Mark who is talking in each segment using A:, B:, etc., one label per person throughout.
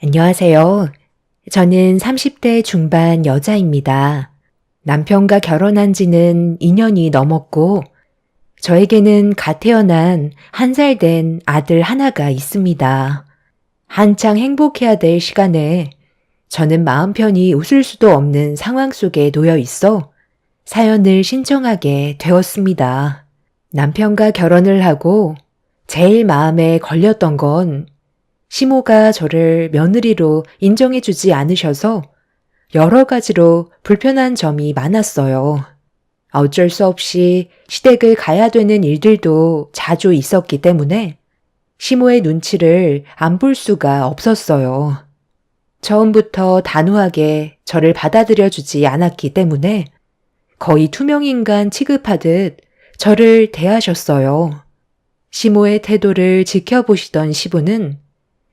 A: 안녕하세요. 저는 30대 중반 여자입니다. 남편과 결혼한 지는 2년이 넘었고, 저에게는 갓 태어난 1살 된 아들 하나가 있습니다. 한창 행복해야 될 시간에 저는 마음 편히 웃을 수도 없는 상황 속에 놓여 있어 사연을 신청하게 되었습니다. 남편과 결혼을 하고 제일 마음에 걸렸던 건 시모가 저를 며느리로 인정해주지 않으셔서 여러 가지로 불편한 점이 많았어요. 어쩔 수 없이 시댁을 가야 되는 일들도 자주 있었기 때문에 시모의 눈치를 안 볼 수가 없었어요. 처음부터 단호하게 저를 받아들여주지 않았기 때문에 거의 투명인간 취급하듯 저를 대하셨어요. 시모의 태도를 지켜보시던 시부는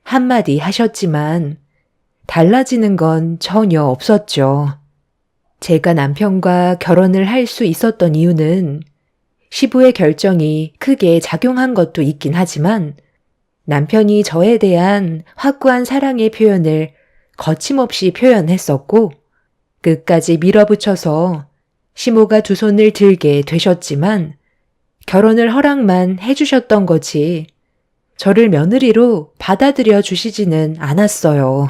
A: 한마디 하셨지만 달라지는 건 전혀 없었죠. 제가 남편과 결혼을 할 수 있었던 이유는 시부의 결정이 크게 작용한 것도 있긴 하지만 남편이 저에 대한 확고한 사랑의 표현을 거침없이 표현했었고 끝까지 밀어붙여서 시모가 두 손을 들게 되셨지만 결혼을 허락만 해주셨던 거지 저를 며느리로 받아들여 주시지는 않았어요.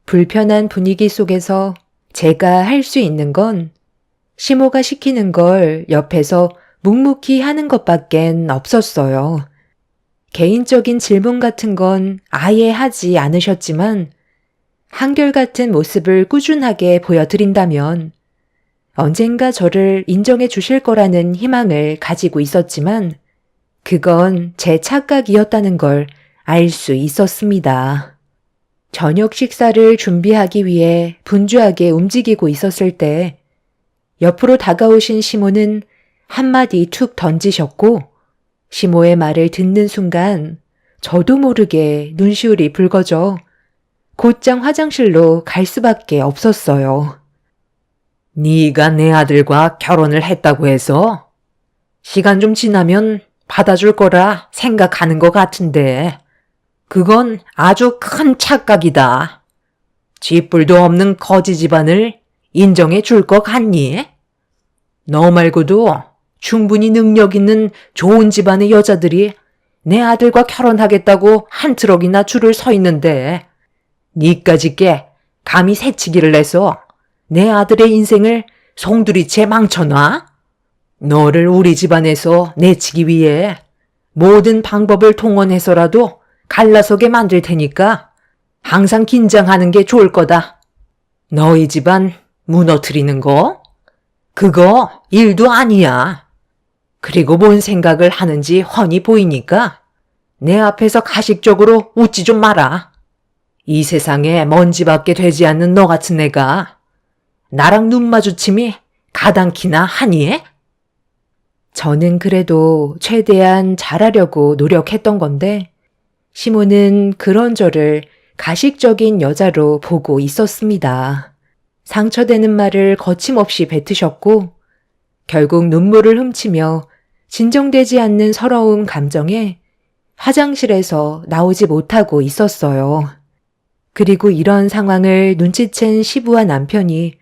A: 불편한 분위기 속에서 제가 할 수 있는 건 시모가 시키는 걸 옆에서 묵묵히 하는 것밖엔 없었어요. 개인적인 질문 같은 건 아예 하지 않으셨지만 한결같은 모습을 꾸준하게 보여드린다면 언젠가 저를 인정해 주실 거라는 희망을 가지고 있었지만 그건 제 착각이었다는 걸 알 수 있었습니다. 저녁 식사를 준비하기 위해 분주하게 움직이고 있었을 때 옆으로 다가오신 시모는 한마디 툭 던지셨고 시모의 말을 듣는 순간 저도 모르게 눈시울이 붉어져 곧장 화장실로 갈 수밖에 없었어요.
B: 네가 내 아들과 결혼을 했다고 해서 시간 좀 지나면 받아줄 거라 생각하는 것 같은데 그건 아주 큰 착각이다. 쥐뿔도 없는 거지 집안을 인정해 줄 것 같니? 너 말고도 충분히 능력 있는 좋은 집안의 여자들이 내 아들과 결혼하겠다고 한 트럭이나 줄을 서 있는데 니까짓게 감히 새치기를 내서 내 아들의 인생을 송두리째 망쳐놔? 너를 우리 집안에서 내치기 위해 모든 방법을 동원해서라도 갈라서게 만들 테니까 항상 긴장하는 게 좋을 거다. 너희 집안 무너뜨리는 거? 그거 일도 아니야. 그리고 뭔 생각을 하는지 훤히 보이니까 내 앞에서 가식적으로 웃지 좀 마라. 이 세상에 먼지밖에 되지 않는 너 같은 애가 나랑 눈 마주침이 가당키나 하니?
A: 저는 그래도 최대한 잘하려고 노력했던 건데 시모는 그런 저를 가식적인 여자로 보고 있었습니다. 상처되는 말을 거침없이 뱉으셨고 결국 눈물을 훔치며 진정되지 않는 서러운 감정에 화장실에서 나오지 못하고 있었어요. 그리고 이런 상황을 눈치챈 시부와 남편이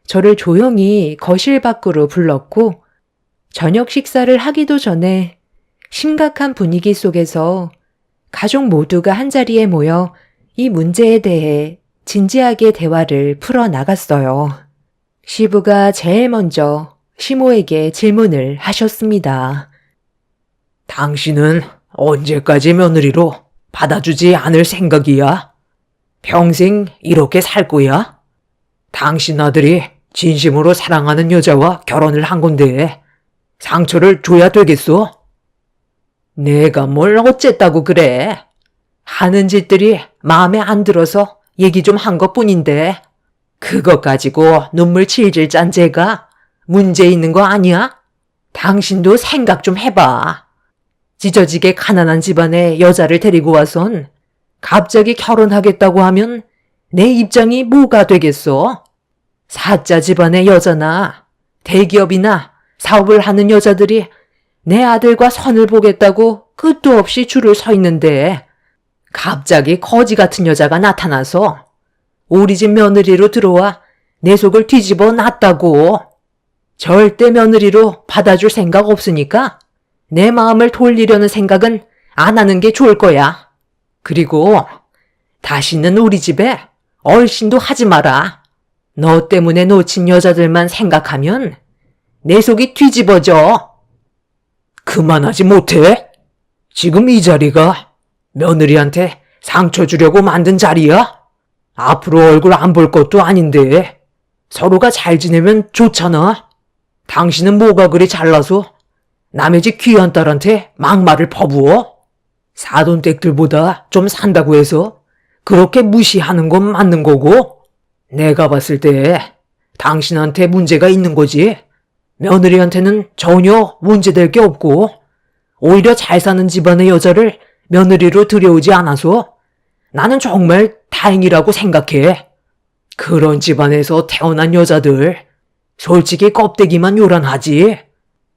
A: 저를 조용히 거실 밖으로 불렀고 저녁 식사를 하기도 전에 심각한 분위기 속에서 가족 모두가 한자리에 모여 이 문제에 대해 진지하게 대화를 풀어나갔어요. 시부가 제일 먼저 시모에게 질문을 하셨습니다.
B: 당신은 언제까지 며느리로 받아주지 않을 생각이야? 평생 이렇게 살 거야? 당신 아들이 진심으로 사랑하는 여자와 결혼을 한 건데 상처를 줘야 되겠어? 내가 뭘 어쨌다고 그래? 하는 짓들이 마음에 안 들어서 얘기 좀 한 것뿐인데 그것 가지고 눈물 질질 짠 죄가 문제 있는 거 아니야? 당신도 생각 좀 해봐. 찢어지게 가난한 집안의 여자를 데리고 와선 갑자기 결혼하겠다고 하면 내 입장이 뭐가 되겠어? 사자 집안의 여자나 대기업이나 사업을 하는 여자들이 내 아들과 선을 보겠다고 끝도 없이 줄을 서 있는데 갑자기 거지 같은 여자가 나타나서 우리 집 며느리로 들어와 내 속을 뒤집어 놨다고. 절대 며느리로 받아줄 생각 없으니까 내 마음을 돌리려는 생각은 안 하는 게 좋을 거야. 그리고 다시는 우리 집에 얼씬도 하지 마라. 너 때문에 놓친 여자들만 생각하면 내 속이 뒤집어져. 그만하지 못해? 지금 이 자리가 며느리한테 상처 주려고 만든 자리야? 앞으로 얼굴 안 볼 것도 아닌데 서로가 잘 지내면 좋잖아. 당신은 뭐가 그리 잘나서 남의 집 귀한 딸한테 막말을 퍼부어? 사돈댁들보다 좀 산다고 해서 그렇게 무시하는 건 맞는 거고, 내가 봤을 때 당신한테 문제가 있는 거지. 며느리한테는 전혀 문제될 게 없고 오히려 잘 사는 집안의 여자를 며느리로 들여오지 않아서 나는 정말 다행이라고 생각해. 그런 집안에서 태어난 여자들 솔직히 껍데기만 요란하지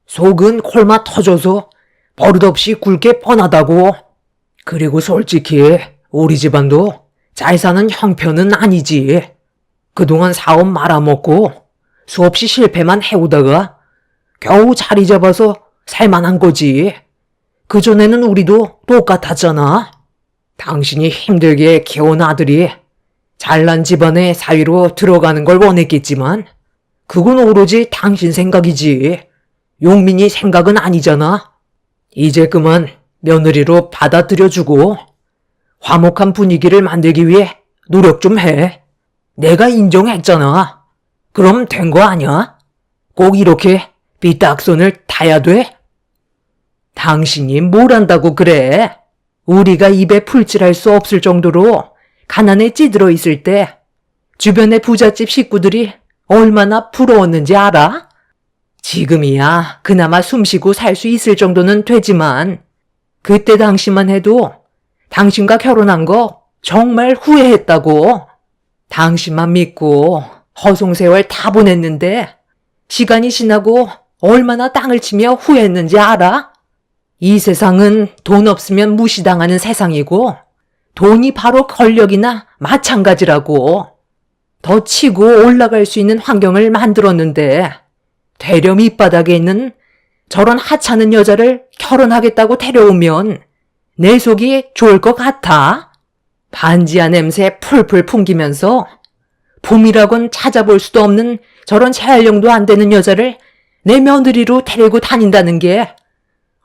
B: 속은 콜맛 터져서 버릇없이 굵게 뻔하다고. 그리고 솔직히 우리 집안도 잘 사는 형편은 아니지. 그동안 사업 말아먹고 수없이 실패만 해오다가 겨우 자리 잡아서 살만한 거지. 그전에는 우리도 똑같았잖아. 당신이 힘들게 키운 아들이 잘난 집안의 사위로 들어가는 걸 원했겠지만 그건 오로지 당신 생각이지. 용민이 생각은 아니잖아. 이제 그만 며느리로 받아들여주고 화목한 분위기를 만들기 위해 노력 좀 해. 내가 인정했잖아. 그럼 된 거 아니야? 꼭 이렇게 삐딱선을 타야 돼? 당신이 뭘 안다고 그래? 우리가 입에 풀칠할 수 없을 정도로 가난에 찌들어 있을 때 주변의 부잣집 식구들이 얼마나 부러웠는지 알아? 지금이야 그나마 숨쉬고 살 수 있을 정도는 되지만 그때 당시만 해도 당신과 결혼한 거 정말 후회했다고. 당신만 믿고 허송세월 다 보냈는데 시간이 지나고 얼마나 땅을 치며 후회했는지 알아? 이 세상은 돈 없으면 무시당하는 세상이고 돈이 바로 권력이나 마찬가지라고. 더 치고 올라갈 수 있는 환경을 만들었는데 대려 밑바닥에 있는 저런 하찮은 여자를 결혼하겠다고 데려오면 내 속이 좋을 것 같아? 반지하 냄새 풀풀 풍기면서 봄이라곤 찾아볼 수도 없는 저런 재활용도 안 되는 여자를 내 며느리로 데리고 다닌다는 게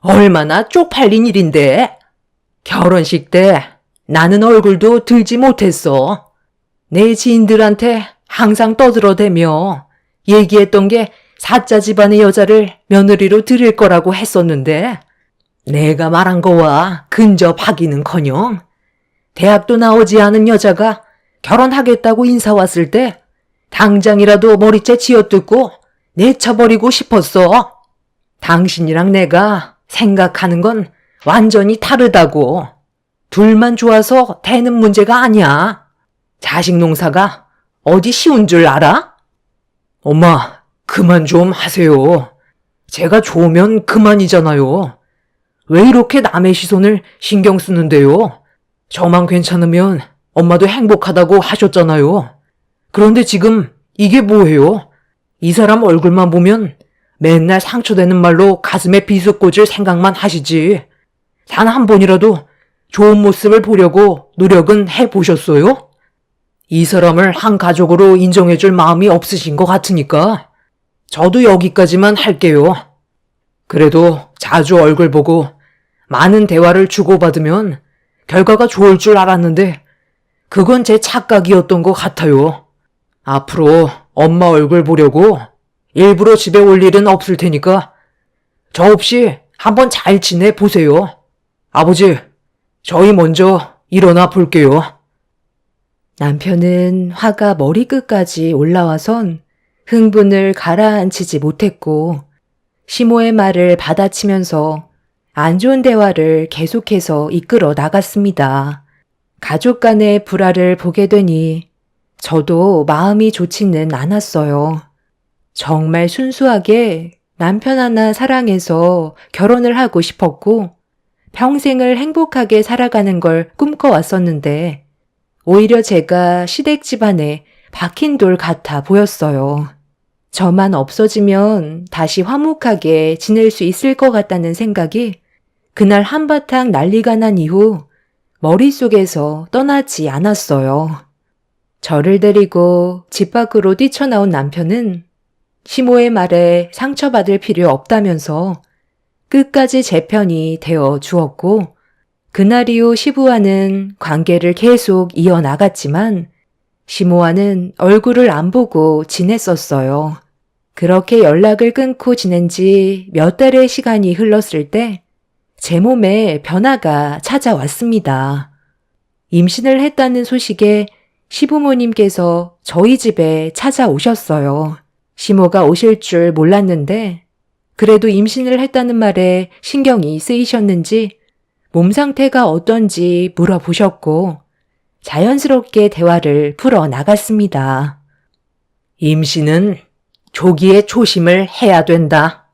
B: 얼마나 쪽팔린 일인데. 결혼식 때 나는 얼굴도 들지 못했어. 내 지인들한테 항상 떠들어대며 얘기했던 게 사자 집안의 여자를 며느리로 들일 거라고 했었는데 내가 말한 거와 근접하기는커녕 대학도 나오지 않은 여자가 결혼하겠다고 인사 왔을 때 당장이라도 머리채 쥐어뜯고 내쳐버리고 싶었어. 당신이랑 내가 생각하는 건 완전히 다르다고. 둘만 좋아서 되는 문제가 아니야. 자식 농사가 어디 쉬운 줄 알아? 엄마, 그만 좀 하세요. 제가 좋으면 그만이잖아요. 왜 이렇게 남의 시선을 신경 쓰는데요? 저만 괜찮으면 엄마도 행복하다고 하셨잖아요. 그런데 지금 이게 뭐예요? 이 사람 얼굴만 보면 맨날 상처되는 말로 가슴에 비수 꽂을 생각만 하시지. 단 한 번이라도 좋은 모습을 보려고 노력은 해보셨어요? 이 사람을 한 가족으로 인정해줄 마음이 없으신 것 같으니까 저도 여기까지만 할게요. 그래도 자주 얼굴 보고 많은 대화를 주고받으면 결과가 좋을 줄 알았는데 그건 제 착각이었던 것 같아요. 앞으로 엄마 얼굴 보려고 일부러 집에 올 일은 없을 테니까 저 없이 한번 잘 지내보세요. 아버지, 저희 먼저 일어나 볼게요.
A: 남편은 화가 머리끝까지 올라와선 흥분을 가라앉히지 못했고 시모의 말을 받아치면서 안 좋은 대화를 계속해서 이끌어 나갔습니다. 가족 간의 불화를 보게 되니 저도 마음이 좋지는 않았어요. 정말 순수하게 남편 하나 사랑해서 결혼을 하고 싶었고 평생을 행복하게 살아가는 걸 꿈꿔왔었는데 오히려 제가 시댁 집안에 박힌 돌 같아 보였어요. 저만 없어지면 다시 화목하게 지낼 수 있을 것 같다는 생각이 그날 한바탕 난리가 난 이후 머릿속에서 떠나지 않았어요. 저를 데리고 집 밖으로 뛰쳐나온 남편은 시모의 말에 상처받을 필요 없다면서 끝까지 제 편이 되어 주었고 그날 이후 시부와는 관계를 계속 이어나갔지만 시모와는 얼굴을 안 보고 지냈었어요. 그렇게 연락을 끊고 지낸 지 몇 달의 시간이 흘렀을 때 제 몸에 변화가 찾아왔습니다. 임신을 했다는 소식에 시부모님께서 저희 집에 찾아오셨어요. 시모가 오실 줄 몰랐는데 그래도 임신을 했다는 말에 신경이 쓰이셨는지 몸 상태가 어떤지 물어보셨고 자연스럽게 대화를 풀어나갔습니다.
B: 임신은 조기에 조심을 해야 된다.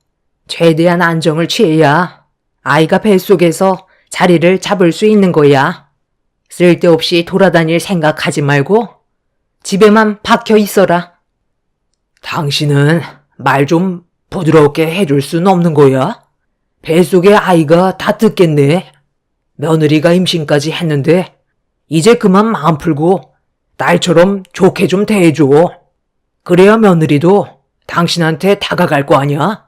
B: 최대한 안정을 취해야 아이가 뱃속에서 자리를 잡을 수 있는 거야. 쓸데없이 돌아다닐 생각하지 말고 집에만 박혀 있어라. 당신은 말 좀 부드럽게 해줄 순 없는 거야? 뱃속에 아이가 다 듣겠네. 며느리가 임신까지 했는데 이제 그만 마음 풀고 딸처럼 좋게 좀 대해줘. 그래야 며느리도 당신한테 다가갈 거 아니야?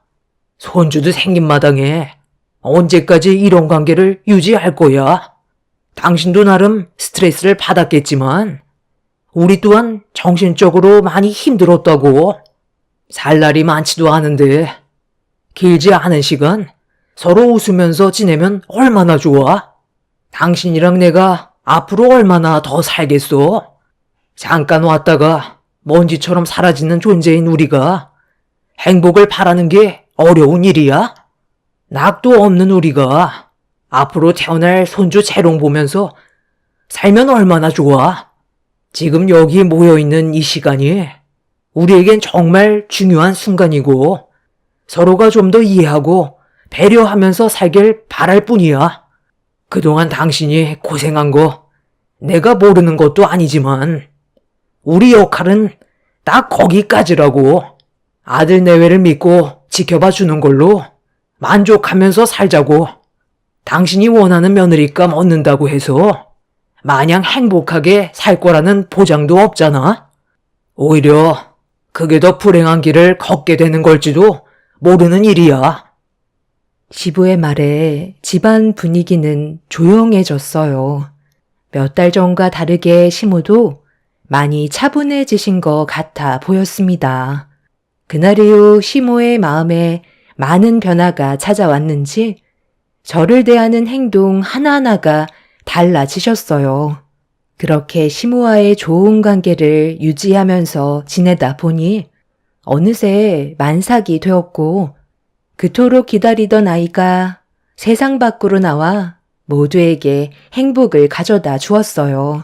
B: 손주도 생긴 마당에 언제까지 이런 관계를 유지할 거야? 당신도 나름 스트레스를 받았겠지만 우리 또한 정신적으로 많이 힘들었다고. 살 날이 많지도 않은데 길지 않은 시간 서로 웃으면서 지내면 얼마나 좋아? 당신이랑 내가 앞으로 얼마나 더 살겠어? 잠깐 왔다가 먼지처럼 사라지는 존재인 우리가 행복을 바라는 게 어려운 일이야? 낙도 없는 우리가 앞으로 태어날 손주 재롱 보면서 살면 얼마나 좋아? 지금 여기 모여있는 이 시간이 우리에겐 정말 중요한 순간이고 서로가 좀 더 이해하고 배려하면서 살길 바랄 뿐이야. 그동안 당신이 고생한 거 내가 모르는 것도 아니지만 우리 역할은 딱 거기까지라고. 아들 내외를 믿고 지켜봐 주는 걸로 만족하면서 살자고. 당신이 원하는 며느리감 얻는다고 해서 마냥 행복하게 살 거라는 보장도 없잖아. 오히려 그게 더 불행한 길을 걷게 되는 걸지도 모르는 일이야.
A: 시부의 말에 집안 분위기는 조용해졌어요. 몇 달 전과 다르게 시모도 많이 차분해지신 것 같아 보였습니다. 그날 이후 시모의 마음에 많은 변화가 찾아왔는지 저를 대하는 행동 하나하나가 달라지셨어요. 그렇게 시모와의 좋은 관계를 유지하면서 지내다 보니 어느새 만삭이 되었고 그토록 기다리던 아이가 세상 밖으로 나와 모두에게 행복을 가져다 주었어요.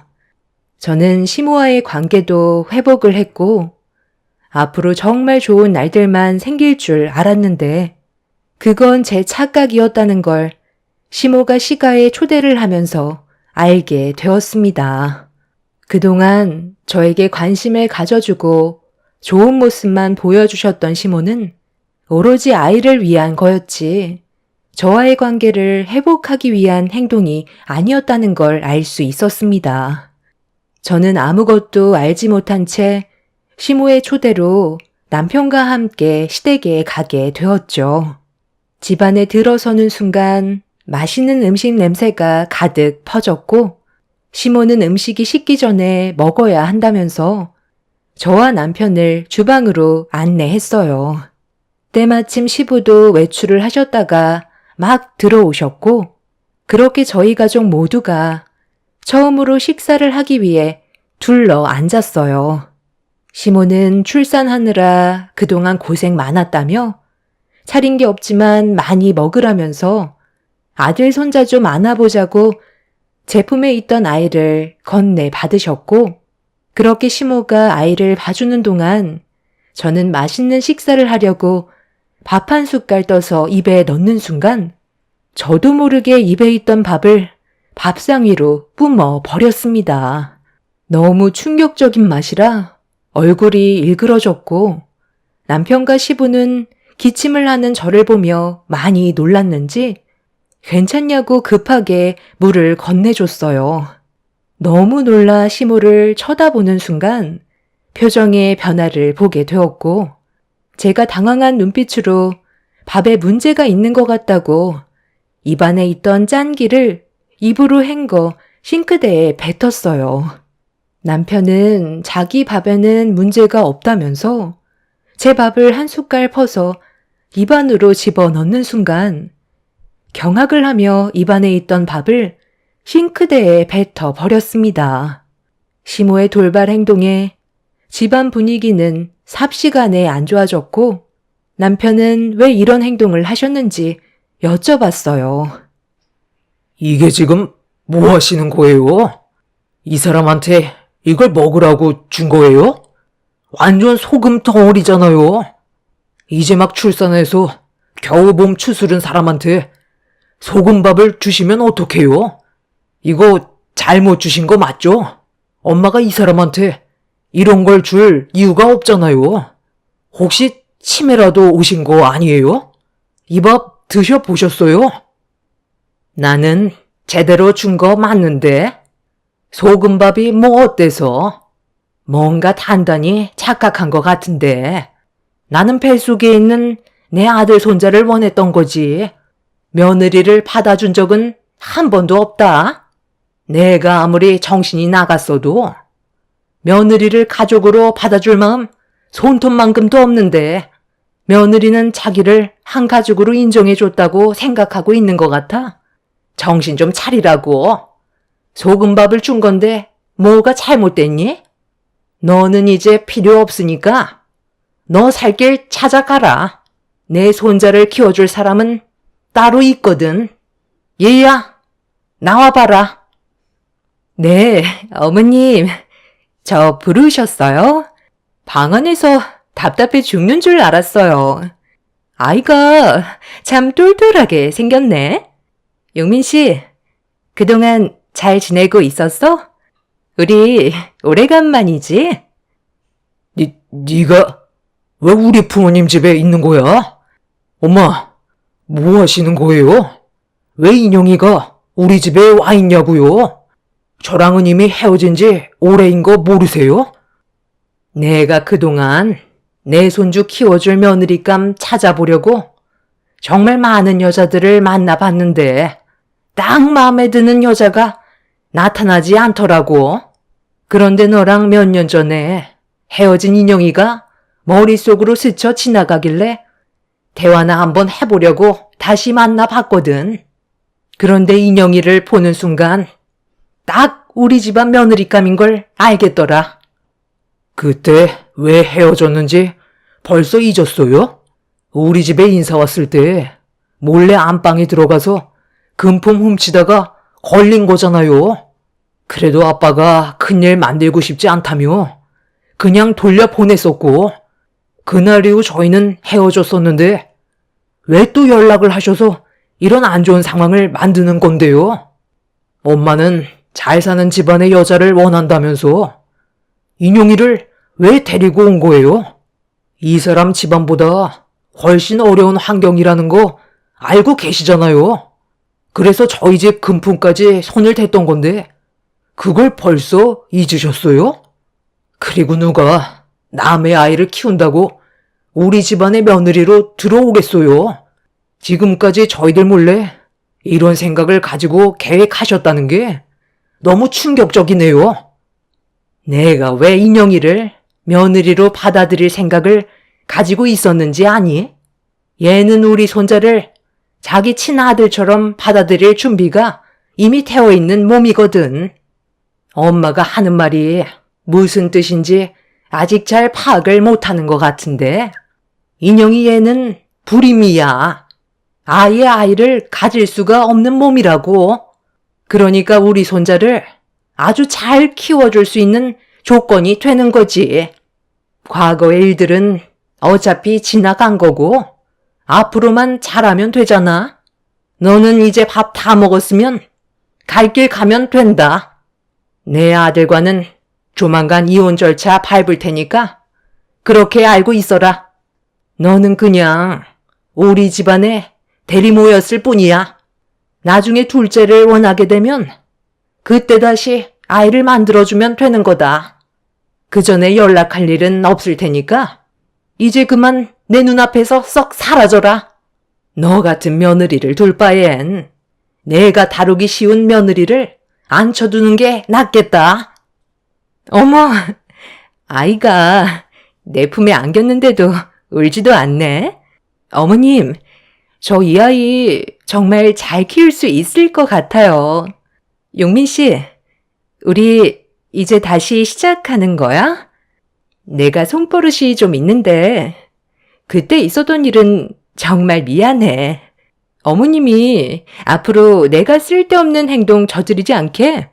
A: 저는 시모와의 관계도 회복을 했고 앞으로 정말 좋은 날들만 생길 줄 알았는데 그건 제 착각이었다는 걸 시모가 시가에 초대를 하면서 알게 되었습니다. 그동안 저에게 관심을 가져주고 좋은 모습만 보여주셨던 시모는 오로지 아이를 위한 거였지 저와의 관계를 회복하기 위한 행동이 아니었다는 걸 알 수 있었습니다. 저는 아무것도 알지 못한 채 시모의 초대로 남편과 함께 시댁에 가게 되었죠. 집안에 들어서는 순간 맛있는 음식 냄새가 가득 퍼졌고 시모는 음식이 식기 전에 먹어야 한다면서 저와 남편을 주방으로 안내했어요. 때마침 시부도 외출을 하셨다가 막 들어오셨고 그렇게 저희 가족 모두가 처음으로 식사를 하기 위해 둘러 앉았어요. 시모는 출산하느라 그동안 고생 많았다며 차린 게 없지만 많이 먹으라면서 아들 손자 좀 안아보자고 제품에 있던 아이를 건네 받으셨고 그렇게 시모가 아이를 봐주는 동안 저는 맛있는 식사를 하려고 밥 한 숟갈 떠서 입에 넣는 순간 저도 모르게 입에 있던 밥을 밥상 위로 뿜어 버렸습니다. 너무 충격적인 맛이라 얼굴이 일그러졌고 남편과 시부는 기침을 하는 저를 보며 많이 놀랐는지 괜찮냐고 급하게 물을 건네줬어요. 너무 놀라 시모를 쳐다보는 순간 표정의 변화를 보게 되었고 제가 당황한 눈빛으로 밥에 문제가 있는 것 같다고 입안에 있던 짠기를 입으로 헹궈 싱크대에 뱉었어요. 남편은 자기 밥에는 문제가 없다면서 제 밥을 한 숟갈 퍼서 입안으로 집어넣는 순간 경악을 하며 입안에 있던 밥을 싱크대에 뱉어 버렸습니다. 시모의 돌발 행동에 집안 분위기는 삽시간에 안 좋아졌고 남편은 왜 이런 행동을 하셨는지 여쭤봤어요.
B: 이게 지금 뭐 하시는 거예요? 이 사람한테 이걸 먹으라고 준 거예요? 완전 소금 덩어리잖아요. 이제 막 출산해서 겨우 몸 추스른 사람한테 소금밥을 주시면 어떡해요? 이거 잘못 주신 거 맞죠? 엄마가 이 사람한테 이런 걸 줄 이유가 없잖아요. 혹시 치매라도 오신 거 아니에요? 이 밥 드셔보셨어요? 나는 제대로 준 거 맞는데 소금밥이 뭐 어때서? 뭔가 단단히 착각한 것 같은데 나는 뱃속에 있는 내 아들 손자를 원했던 거지. 며느리를 받아준 적은 한 번도 없다. 내가 아무리 정신이 나갔어도 며느리를 가족으로 받아줄 마음 손톱만큼도 없는데 며느리는 자기를 한 가족으로 인정해줬다고 생각하고 있는 것 같아. 정신 좀 차리라고. 소금밥을 준 건데 뭐가 잘못됐니? 너는 이제 필요 없으니까 너 살 길 찾아가라. 내 손자를 키워줄 사람은 따로 있거든. 얘야, 나와봐라.
A: 네, 어머님, 저 부르셨어요? 방 안에서 답답해 죽는 줄 알았어요. 아이가 참 똘똘하게 생겼네. 용민 씨, 그동안 잘 지내고 있었어? 우리 오래간만이지?
B: 네가 왜 우리 부모님 집에 있는 거야? 엄마, 뭐 하시는 거예요? 왜 인영이가 우리 집에 와 있냐고요? 저랑은 이미 헤어진 지 오래인 거 모르세요? 내가 그동안 내 손주 키워줄 며느리감 찾아보려고 정말 많은 여자들을 만나봤는데 딱 마음에 드는 여자가 나타나지 않더라고. 그런데 너랑 몇 년 전에 헤어진 인영이가 머릿속으로 스쳐 지나가길래 대화나 한번 해보려고 다시 만나봤거든. 그런데 인영이를 보는 순간 딱 우리 집안 며느리감인 걸 알겠더라. 그때 왜 헤어졌는지 벌써 잊었어요? 우리 집에 인사 왔을 때 몰래 안방에 들어가서 금품 훔치다가 걸린 거잖아요. 그래도 아빠가 큰일 만들고 싶지 않다며 그냥 돌려보냈었고 그날 이후 저희는 헤어졌었는데 왜 또 연락을 하셔서 이런 안 좋은 상황을 만드는 건데요? 엄마는 잘 사는 집안의 여자를 원한다면서 인용이를 왜 데리고 온 거예요? 이 사람 집안보다 훨씬 어려운 환경이라는 거 알고 계시잖아요. 그래서 저희 집 금품까지 손을 댔던 건데 그걸 벌써 잊으셨어요? 그리고 누가 남의 아이를 키운다고 우리 집안의 며느리로 들어오겠어요? 지금까지 저희들 몰래 이런 생각을 가지고 계획하셨다는 게 너무 충격적이네요. 내가 왜 인영이를 며느리로 받아들일 생각을 가지고 있었는지 아니? 얘는 우리 손자를 자기 친아들처럼 받아들일 준비가 이미 되어 있는 몸이거든. 엄마가 하는 말이 무슨 뜻인지 아직 잘 파악을 못하는 것 같은데 인영이 얘는 불임이야. 아예 아이를 가질 수가 없는 몸이라고. 그러니까 우리 손자를 아주 잘 키워줄 수 있는 조건이 되는 거지. 과거의 일들은 어차피 지나간 거고 앞으로만 잘하면 되잖아. 너는 이제 밥 다 먹었으면 갈 길 가면 된다. 내 아들과는 조만간 이혼 절차 밟을 테니까 그렇게 알고 있어라. 너는 그냥 우리 집안의 대리모였을 뿐이야. 나중에 둘째를 원하게 되면 그때 다시 아이를 만들어주면 되는 거다. 그 전에 연락할 일은 없을 테니까 이제 그만 내 눈앞에서 썩 사라져라. 너 같은 며느리를 둘 바엔 내가 다루기 쉬운 며느리를 앉혀두는 게 낫겠다.
A: 어머, 아이가 내 품에 안겼는데도 울지도 않네. 어머님, 저 이 아이 정말 잘 키울 수 있을 것 같아요. 용민 씨, 우리 이제 다시 시작하는 거야? 내가 손버릇이 좀 있는데 그때 있었던 일은 정말 미안해. 어머님이 앞으로 내가 쓸데없는 행동 저지르지 않게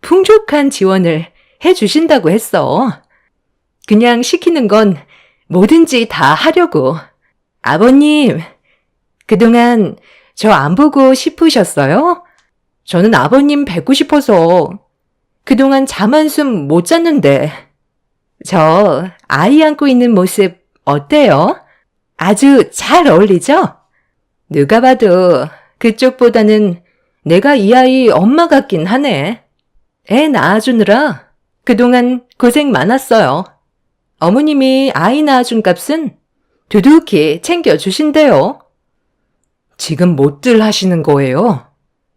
A: 풍족한 지원을 해주신다고 했어. 그냥 시키는 건 뭐든지 다 하려고. 아버님, 그동안 저 안 보고 싶으셨어요? 저는 아버님 뵙고 싶어서 그동안 잠 한숨 못 잤는데. 저 아이 안고 있는 모습 어때요? 아주 잘 어울리죠? 누가 봐도 그쪽보다는 내가 이 아이 엄마 같긴 하네. 애 낳아주느라 그동안 고생 많았어요. 어머님이 아이 낳아준 값은 두둑히 챙겨주신대요.
B: 지금 못들 하시는 거예요?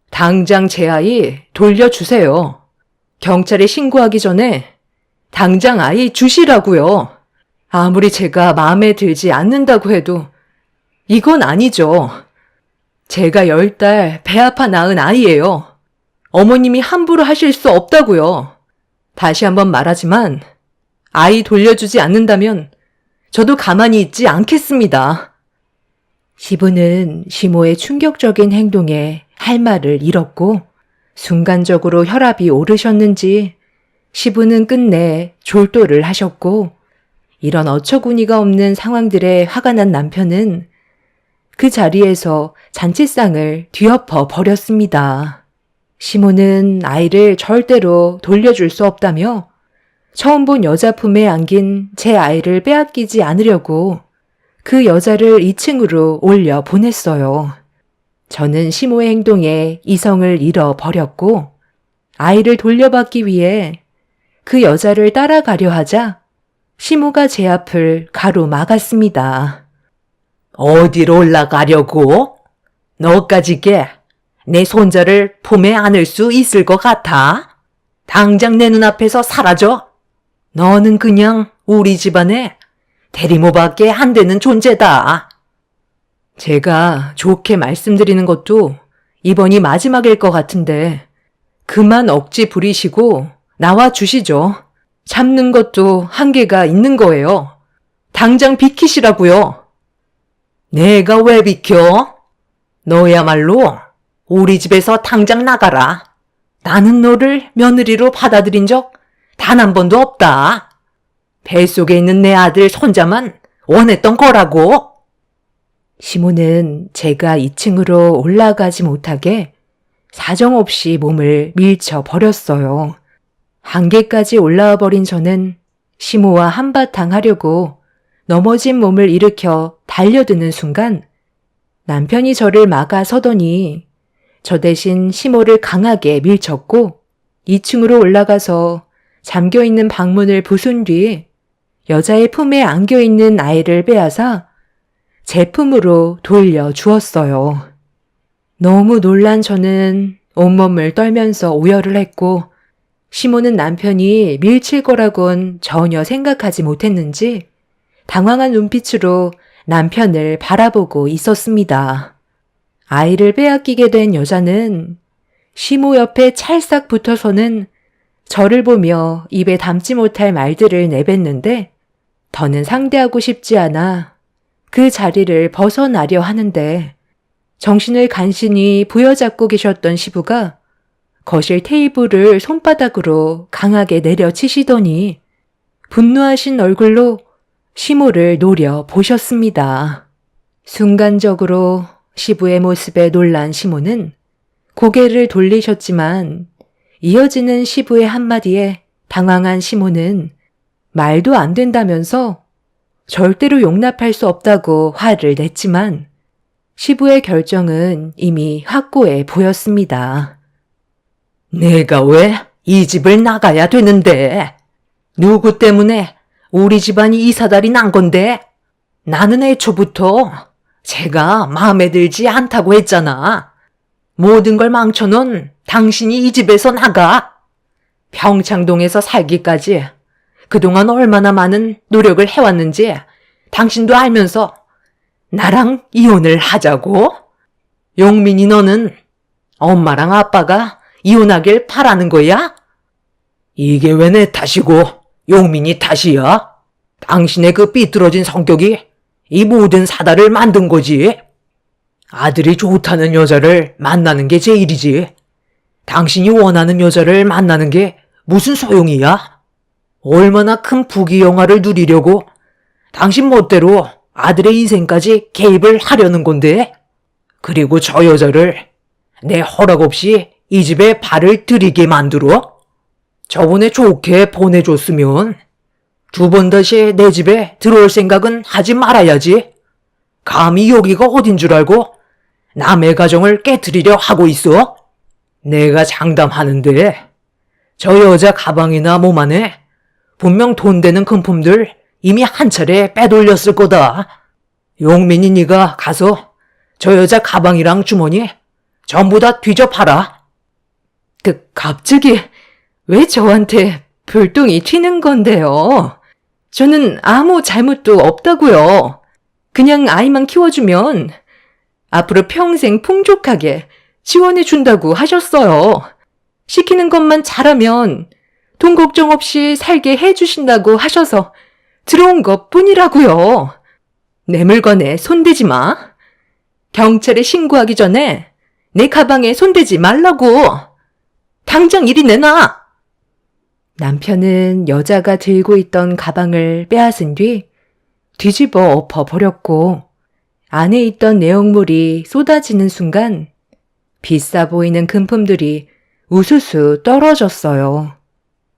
B: 당장 제 아이 돌려주세요. 경찰에 신고하기 전에 당장 아이 주시라고요. 아무리 제가 마음에 들지 않는다고 해도 이건 아니죠. 제가 10달 배 아파 낳은 아이예요. 어머님이 함부로 하실 수 없다고요. 다시 한번 말하지만 아이 돌려주지 않는다면 저도 가만히 있지 않겠습니다.
A: 시부는 시모의 충격적인 행동에 할 말을 잃었고 순간적으로 혈압이 오르셨는지 시부는 끝내 졸도를 하셨고 이런 어처구니가 없는 상황들에 화가 난 남편은 그 자리에서 잔치상을 뒤엎어 버렸습니다. 시모는 아이를 절대로 돌려줄 수 없다며 처음 본 여자 품에 안긴 제 아이를 빼앗기지 않으려고 그 여자를 2층으로 올려 보냈어요. 저는 시모의 행동에 이성을 잃어버렸고 아이를 돌려받기 위해 그 여자를 따라가려 하자 시모가 제 앞을 가로막았습니다.
B: 어디로 올라가려고? 너까지게 내 손자를 품에 안을 수 있을 것 같아? 당장 내 눈앞에서 사라져. 너는 그냥 우리 집안에 대리모밖에 안 되는 존재다. 제가 좋게 말씀드리는 것도 이번이 마지막일 것 같은데 그만 억지 부리시고 나와 주시죠. 참는 것도 한계가 있는 거예요. 당장 비키시라고요. 내가 왜 비켜? 너야말로 우리 집에서 당장 나가라. 나는 너를 며느리로 받아들인 적 단 한 번도 없다. 뱃속에 있는 내 아들 손자만 원했던 거라고.
A: 시모는 제가 2층으로 올라가지 못하게 사정없이 몸을 밀쳐 버렸어요. 한계까지 올라와 버린 저는 시모와 한바탕 하려고 넘어진 몸을 일으켜 달려드는 순간 남편이 저를 막아 서더니 저 대신 시모를 강하게 밀쳤고 2층으로 올라가서 잠겨있는 방문을 부순 뒤 여자의 품에 안겨있는 아이를 빼앗아 제 품으로 돌려주었어요. 너무 놀란 저는 온몸을 떨면서 오열을 했고 시모는 남편이 밀칠 거라곤 전혀 생각하지 못했는지 당황한 눈빛으로 남편을 바라보고 있었습니다. 아이를 빼앗기게 된 여자는 시모 옆에 찰싹 붙어서는 저를 보며 입에 담지 못할 말들을 내뱉는데 더는 상대하고 싶지 않아 그 자리를 벗어나려 하는데 정신을 간신히 부여잡고 계셨던 시부가 거실 테이블을 손바닥으로 강하게 내려치시더니 분노하신 얼굴로 시모를 노려 보셨습니다. 순간적으로 시부의 모습에 놀란 시모는 고개를 돌리셨지만 이어지는 시부의 한마디에 당황한 시모는 말도 안 된다면서 절대로 용납할 수 없다고 화를 냈지만 시부의 결정은 이미 확고해 보였습니다.
B: 내가 왜 이 집을 나가야 되는데? 누구 때문에 우리 집안이 이사달이 난 건데? 나는 애초부터 제가 마음에 들지 않다고 했잖아. 모든 걸 망쳐놓은 당신이 이 집에서 나가. 평창동에서 살기까지 그동안 얼마나 많은 노력을 해왔는지 당신도 알면서 나랑 이혼을 하자고? 용민이 너는 엄마랑 아빠가 이혼하길 바라는 거야? 이게 왜 내 탓이고 용민이 탓이야? 당신의 그 삐뚤어진 성격이 이 모든 사달을 만든 거지. 아들이 좋다는 여자를 만나는 게 제일이지. 당신이 원하는 여자를 만나는 게 무슨 소용이야? 얼마나 큰 부귀영화를 누리려고 당신 멋대로 아들의 인생까지 개입을 하려는 건데? 그리고 저 여자를 내 허락 없이 이 집에 발을 들이게 만들어? 저번에 좋게 보내줬으면 두 번 다시 내 집에 들어올 생각은 하지 말아야지. 감히 여기가 어딘 줄 알고 남의 가정을 깨트리려 하고 있어? 내가 장담하는데 저 여자 가방이나 몸 안에 분명 돈 되는 금품들 이미 한 차례 빼돌렸을 거다. 용민이 네가 가서 저 여자 가방이랑 주머니 전부 다 뒤져 팔아.
A: 갑자기 왜 저한테 불똥이 튀는 건데요? 저는 아무 잘못도 없다고요. 그냥 아이만 키워주면 앞으로 평생 풍족하게 지원해준다고 하셨어요. 시키는 것만 잘하면 돈 걱정 없이 살게 해주신다고 하셔서 들어온 것 뿐이라고요. 내 물건에 손대지 마. 경찰에 신고하기 전에 내 가방에 손대지 말라고. 당장 이리 내놔. 남편은 여자가 들고 있던 가방을 빼앗은 뒤 뒤집어 엎어버렸고 안에 있던 내용물이 쏟아지는 순간 비싸 보이는 금품들이 우수수 떨어졌어요.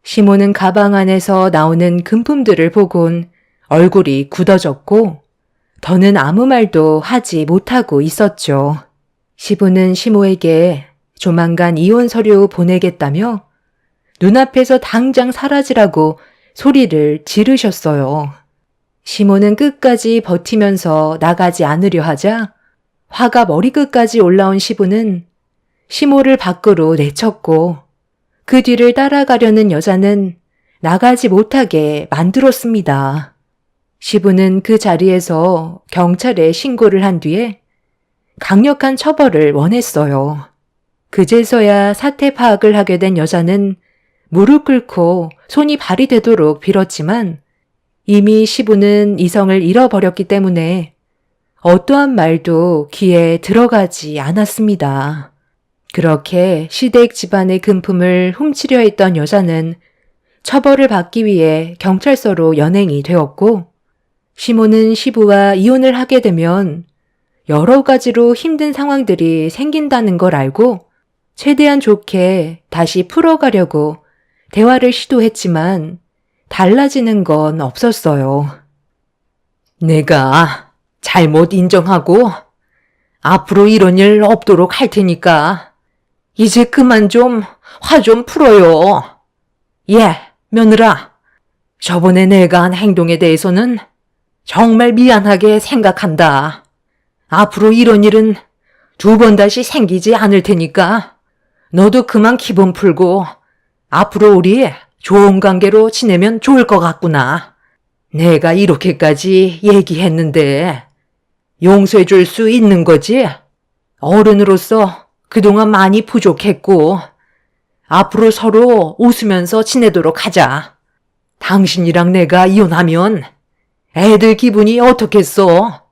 A: 시모는 가방 안에서 나오는 금품들을 보곤 얼굴이 굳어졌고 더는 아무 말도 하지 못하고 있었죠. 시부는 시모에게 조만간 이혼 서류 보내겠다며 눈앞에서 당장 사라지라고 소리를 지르셨어요. 시모는 끝까지 버티면서 나가지 않으려 하자 화가 머리끝까지 올라온 시부는 시모를 밖으로 내쳤고 그 뒤를 따라가려는 여자는 나가지 못하게 만들었습니다. 시부는 그 자리에서 경찰에 신고를 한 뒤에 강력한 처벌을 원했어요. 그제서야 사태 파악을 하게 된 여자는 무릎 꿇고 손이 발이 되도록 빌었지만 이미 시부는 이성을 잃어버렸기 때문에 어떠한 말도 귀에 들어가지 않았습니다. 그렇게 시댁 집안의 금품을 훔치려 했던 여자는 처벌을 받기 위해 경찰서로 연행이 되었고 시모는 시부와 이혼을 하게 되면 여러 가지로 힘든 상황들이 생긴다는 걸 알고 최대한 좋게 다시 풀어가려고 대화를 시도했지만 달라지는 건 없었어요. 내가 잘못 인정하고 앞으로 이런 일 없도록 할 테니까 이제 그만 좀 화 좀 풀어요. 예, 며느라. 저번에 내가 한 행동에 대해서는 정말 미안하게 생각한다. 앞으로 이런 일은 두 번 다시 생기지 않을 테니까 너도 그만 기분 풀고 앞으로 우리 좋은 관계로 지내면 좋을 것 같구나. 내가 이렇게까지 얘기했는데 용서해 줄 수 있는 거지? 어른으로서 그동안 많이 부족했고 앞으로 서로 웃으면서 지내도록 하자. 당신이랑 내가 이혼하면 애들 기분이 어떻겠어?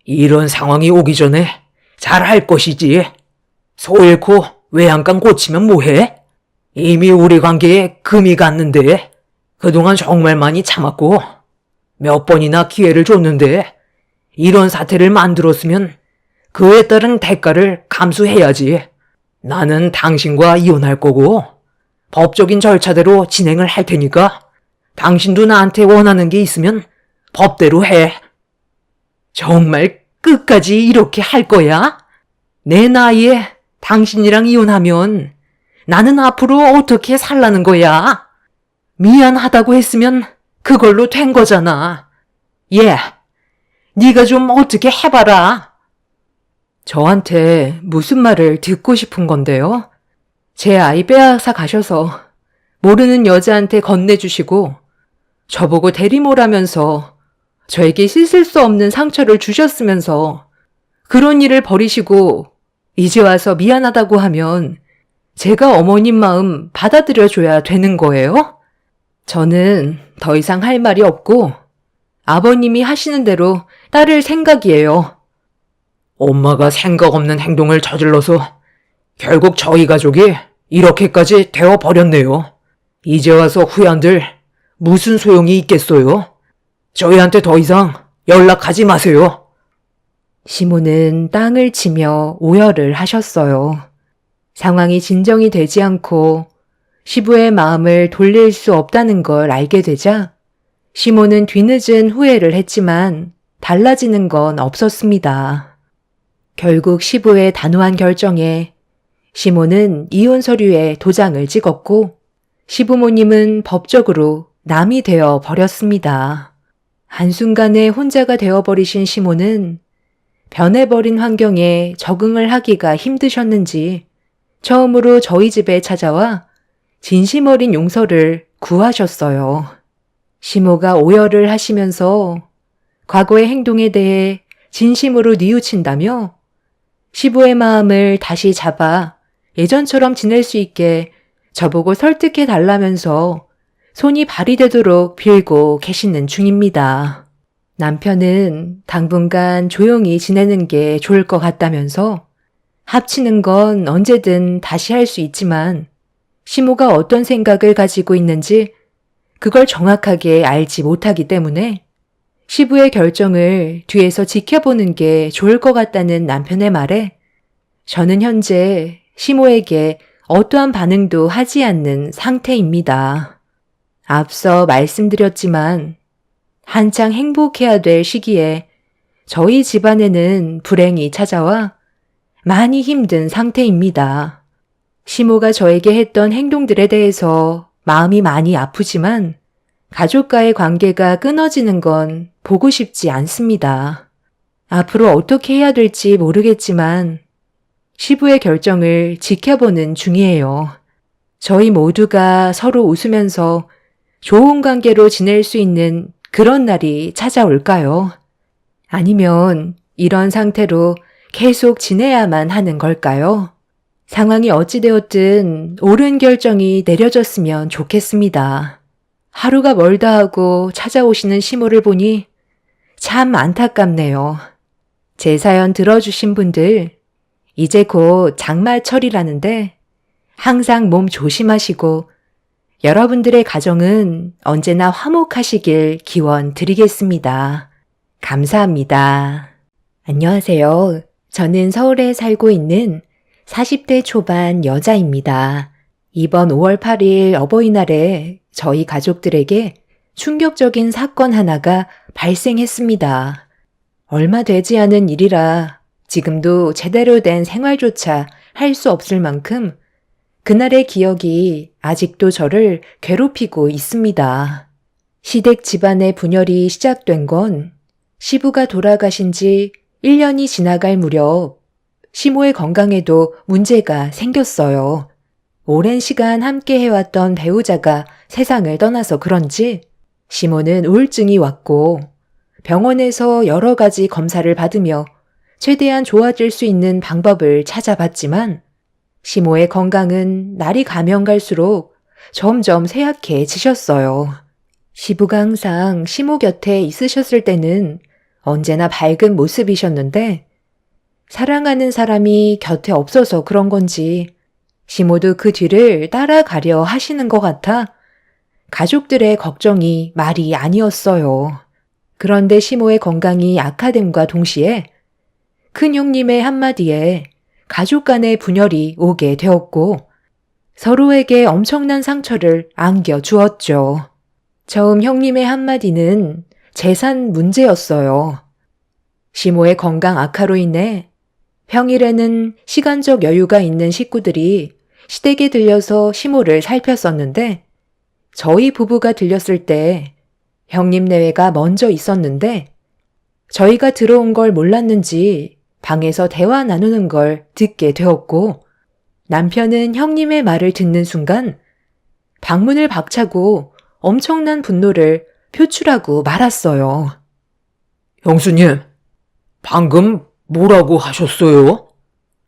A: 이런 상황이 오기 전에 잘할 것이지. 소 잃고 외양간 고치면 뭐해? 이미 우리 관계에 금이 갔는데 그동안 정말 많이 참았고 몇 번이나 기회를 줬는데 이런 사태를 만들었으면
B: 그에 따른 대가를 감수해야지. 나는 당신과 이혼할 거고 법적인 절차대로 진행을 할 테니까 당신도 나한테 원하는 게 있으면 법대로 해. 정말 끝까지 이렇게 할 거야? 내 나이에 당신이랑 이혼하면 나는 앞으로 어떻게 살라는 거야? 미안하다고 했으면 그걸로 된 거잖아. 예, 네가 좀 어떻게 해봐라. 저한테 무슨 말을 듣고 싶은 건데요? 제 아이 빼앗아 가셔서 모르는 여자한테 건네주시고 저보고 대리모라면서 저에게 씻을 수 없는 상처를 주셨으면서 그런 일을 벌이시고 이제 와서 미안하다고 하면 제가 어머님 마음 받아들여줘야 되는 거예요? 저는 더 이상 할 말이 없고 아버님이 하시는 대로 따를 생각이에요. 엄마가 생각 없는 행동을 저질러서 결국 저희 가족이 이렇게까지 되어버렸네요. 이제 와서 후회한들 무슨 소용이 있겠어요? 저희한테 더 이상 연락하지 마세요.
A: 시모는 땅을 치며 오열을 하셨어요. 상황이 진정이 되지 않고 시부의 마음을 돌릴 수 없다는 걸 알게 되자 시모는 뒤늦은 후회를 했지만 달라지는 건 없었습니다. 결국 시부의 단호한 결정에 시모는 이혼 서류에 도장을 찍었고 시부모님은 법적으로 남이 되어 버렸습니다. 한순간에 혼자가 되어버리신 시모는 변해버린 환경에 적응을 하기가 힘드셨는지 처음으로 저희 집에 찾아와 진심 어린 용서를 구하셨어요. 시모가 오열을 하시면서 과거의 행동에 대해 진심으로 뉘우친다며 시부의 마음을 다시 잡아 예전처럼 지낼 수 있게 저보고 설득해 달라면서 손이 발이 되도록 빌고 계시는 중입니다. 남편은 당분간 조용히 지내는 게 좋을 것 같다면서 합치는 건 언제든 다시 할 수 있지만 시모가 어떤 생각을 가지고 있는지 그걸 정확하게 알지 못하기 때문에 시부의 결정을 뒤에서 지켜보는 게 좋을 것 같다는 남편의 말에 저는 현재 시모에게 어떠한 반응도 하지 않는 상태입니다. 앞서 말씀드렸지만 한창 행복해야 될 시기에 저희 집안에는 불행이 찾아와 많이 힘든 상태입니다. 시모가 저에게 했던 행동들에 대해서 마음이 많이 아프지만 가족과의 관계가 끊어지는 건 보고 싶지 않습니다. 앞으로 어떻게 해야 될지 모르겠지만 시부의 결정을 지켜보는 중이에요. 저희 모두가 서로 웃으면서 좋은 관계로 지낼 수 있는 그런 날이 찾아올까요? 아니면 이런 상태로 계속 지내야만 하는 걸까요? 상황이 어찌되었든 옳은 결정이 내려졌으면 좋겠습니다. 하루가 멀다 하고 찾아오시는 시모를 보니 참 안타깝네요. 제 사연 들어주신 분들, 이제 곧 장마철이라는데 항상 몸 조심하시고 여러분들의 가정은 언제나 화목하시길 기원 드리겠습니다. 감사합니다. 안녕하세요. 저는 서울에 살고 있는 40대 초반 여자입니다. 이번 5월 8일 어버이날에 저희 가족들에게 충격적인 사건 하나가 발생했습니다. 얼마 되지 않은 일이라 지금도 제대로 된 생활조차 할 수 없을 만큼 그날의 기억이 아직도 저를 괴롭히고 있습니다. 시댁 집안의 분열이 시작된 건 시부가 돌아가신 지 1년이 지나갈 무렵 시모의 건강에도 문제가 생겼어요. 오랜 시간 함께 해왔던 배우자가 세상을 떠나서 그런지 시모는 우울증이 왔고 병원에서 여러 가지 검사를 받으며 최대한 좋아질 수 있는 방법을 찾아봤지만 시모의 건강은 날이 가면 갈수록 점점 쇠약해지셨어요. 시부가 항상 시모 곁에 있으셨을 때는 언제나 밝은 모습이셨는데 사랑하는 사람이 곁에 없어서 그런 건지 시모도 그 뒤를 따라가려 하시는 것 같아 가족들의 걱정이 말이 아니었어요. 그런데 시모의 건강이 악화됨과 동시에
B: 큰 형님의 한마디에 가족 간의 분열이 오게 되었고 서로에게 엄청난 상처를 안겨주었죠. 처음 형님의 한마디는 재산 문제였어요. 시모의 건강 악화로 인해 평일에는 시간적 여유가 있는 식구들이 시댁에 들려서 시모를 살폈었는데 저희 부부가 들렸을 때 형님 내외가 먼저 있었는데 저희가 들어온 걸 몰랐는지 방에서 대화 나누는 걸 듣게 되었고 남편은 형님의 말을 듣는 순간 방문을 박차고 엄청난 분노를 표출하고 말았어요.
A: 형수님, 방금 뭐라고 하셨어요?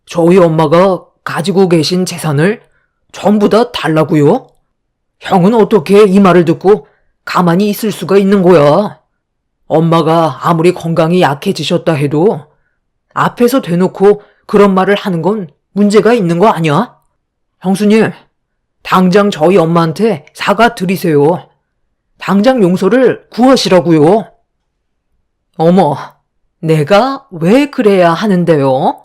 A: 저희 엄마가 가지고 계신 재산을 전부 다 달라고요? 형은 어떻게 이 말을 듣고 가만히 있을 수가 있는 거야? 엄마가 아무리 건강이 약해지셨다 해도 앞에서 대놓고 그런 말을 하는 건 문제가 있는 거 아니야? 형수님, 당장 저희 엄마한테 사과드리세요. 당장 용서를 구하시라고요. 어머, 내가 왜 그래야 하는데요?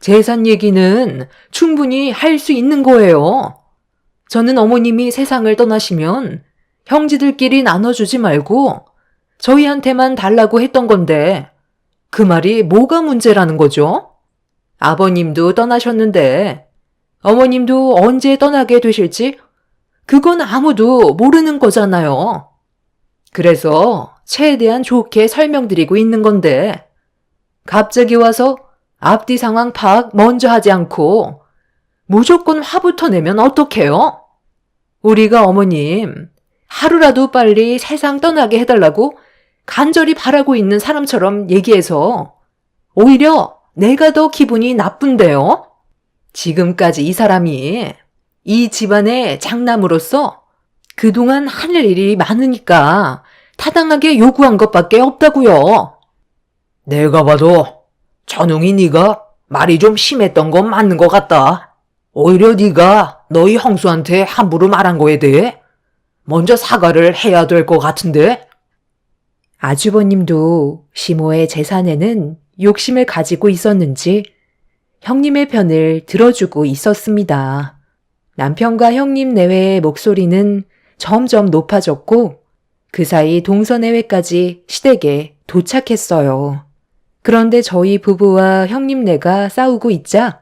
A: 재산 얘기는 충분히 할 수 있는 거예요. 저는 어머님이 세상을 떠나시면 형제들끼리 나눠주지 말고 저희한테만 달라고 했던 건데 그 말이 뭐가 문제라는 거죠? 아버님도 떠나셨는데 어머님도 언제 떠나게 되실지 그건 아무도 모르는 거잖아요. 그래서 최대한 좋게 설명드리고 있는 건데 갑자기 와서 앞뒤 상황 파악 먼저 하지 않고 무조건 화부터 내면 어떡해요? 우리가 어머님 하루라도 빨리 세상 떠나게 해달라고 간절히 바라고 있는 사람처럼 얘기해서 오히려 내가 더 기분이 나쁜데요? 지금까지 이 사람이 이 집안의 장남으로서 그동안 하늘 일이 많으니까 타당하게 요구한 것밖에 없다고요. 내가 봐도 전웅이 네가 말이 좀 심했던 건 맞는 것 같다. 오히려 네가 너희 형수한테 함부로 말한 거에 대해 먼저 사과를 해야 될 것 같은데?
B: 아주버님도 시모의 재산에는 욕심을 가지고 있었는지 형님의 편을 들어주고 있었습니다. 남편과 형님 내외의 목소리는 점점 높아졌고 그 사이 동서내외까지 시댁에 도착했어요. 그런데 저희 부부와 형님네가 싸우고 있자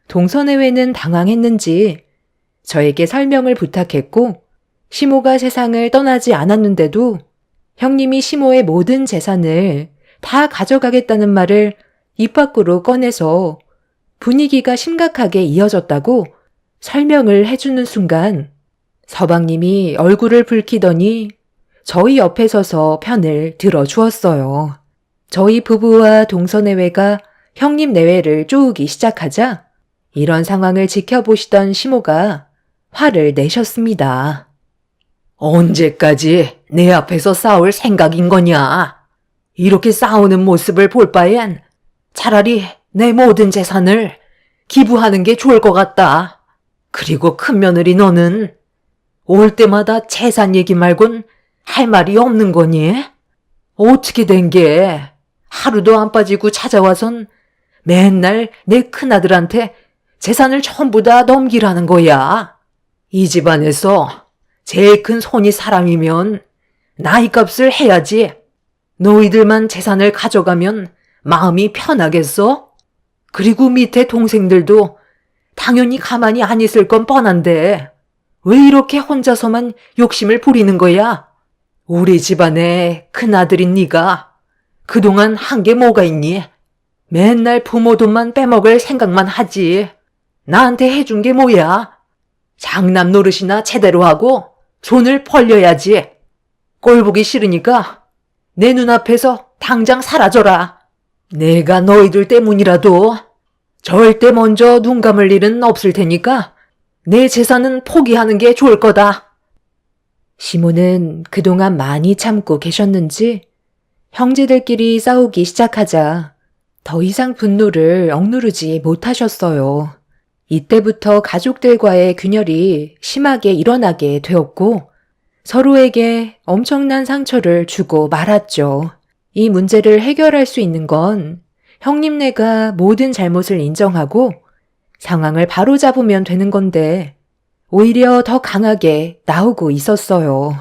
B: 동서내외는 당황했는지 저에게 설명을 부탁했고 시모가 세상을 떠나지 않았는데도 형님이 시모의 모든 재산을 다 가져가겠다는 말을 입 밖으로 꺼내서 분위기가 심각하게 이어졌다고 설명을 해주는 순간 서방님이 얼굴을 붉히더니 저희 옆에 서서 편을 들어주었어요. 저희 부부와 동서내외가 형님 내외를 쪼우기 시작하자 이런 상황을 지켜보시던 시모가 화를 내셨습니다.
A: 언제까지 내 앞에서 싸울 생각인 거냐? 이렇게 싸우는 모습을 볼 바엔 차라리 내 모든 재산을 기부하는 게 좋을 것 같다. 그리고 큰며느리 너는 올 때마다 재산 얘기 말곤 할 말이 없는 거니? 어떻게 된 게 하루도 안 빠지고 찾아와선 맨날 내 큰아들한테 재산을 전부 다 넘기라는 거야. 이 집안에서 제일 큰 손이 사람이면 나이값을 해야지. 너희들만 재산을 가져가면 마음이 편하겠어? 그리고 밑에 동생들도 당연히 가만히 안 있을 건 뻔한데 왜 이렇게 혼자서만 욕심을 부리는 거야? 우리 집안의 큰아들인 네가 그동안 한 게 뭐가 있니? 맨날 부모 돈만 빼먹을 생각만 하지. 나한테 해준 게 뭐야? 장남 노릇이나 제대로 하고 손을 벌려야지. 꼴 보기 싫으니까 내 눈앞에서 당장 사라져라. 내가 너희들 때문이라도 절대 먼저 눈 감을 일은 없을 테니까 내 재산은 포기하는 게 좋을 거다.
B: 시모는 그동안 많이 참고 계셨는지 형제들끼리 싸우기 시작하자 더 이상 분노를 억누르지 못하셨어요. 이때부터 가족들과의 균열이 심하게 일어나게 되었고 서로에게 엄청난 상처를 주고 말았죠. 이 문제를 해결할 수 있는 건 형님네가 모든 잘못을 인정하고 상황을 바로잡으면 되는 건데 오히려 더 강하게 나오고 있었어요.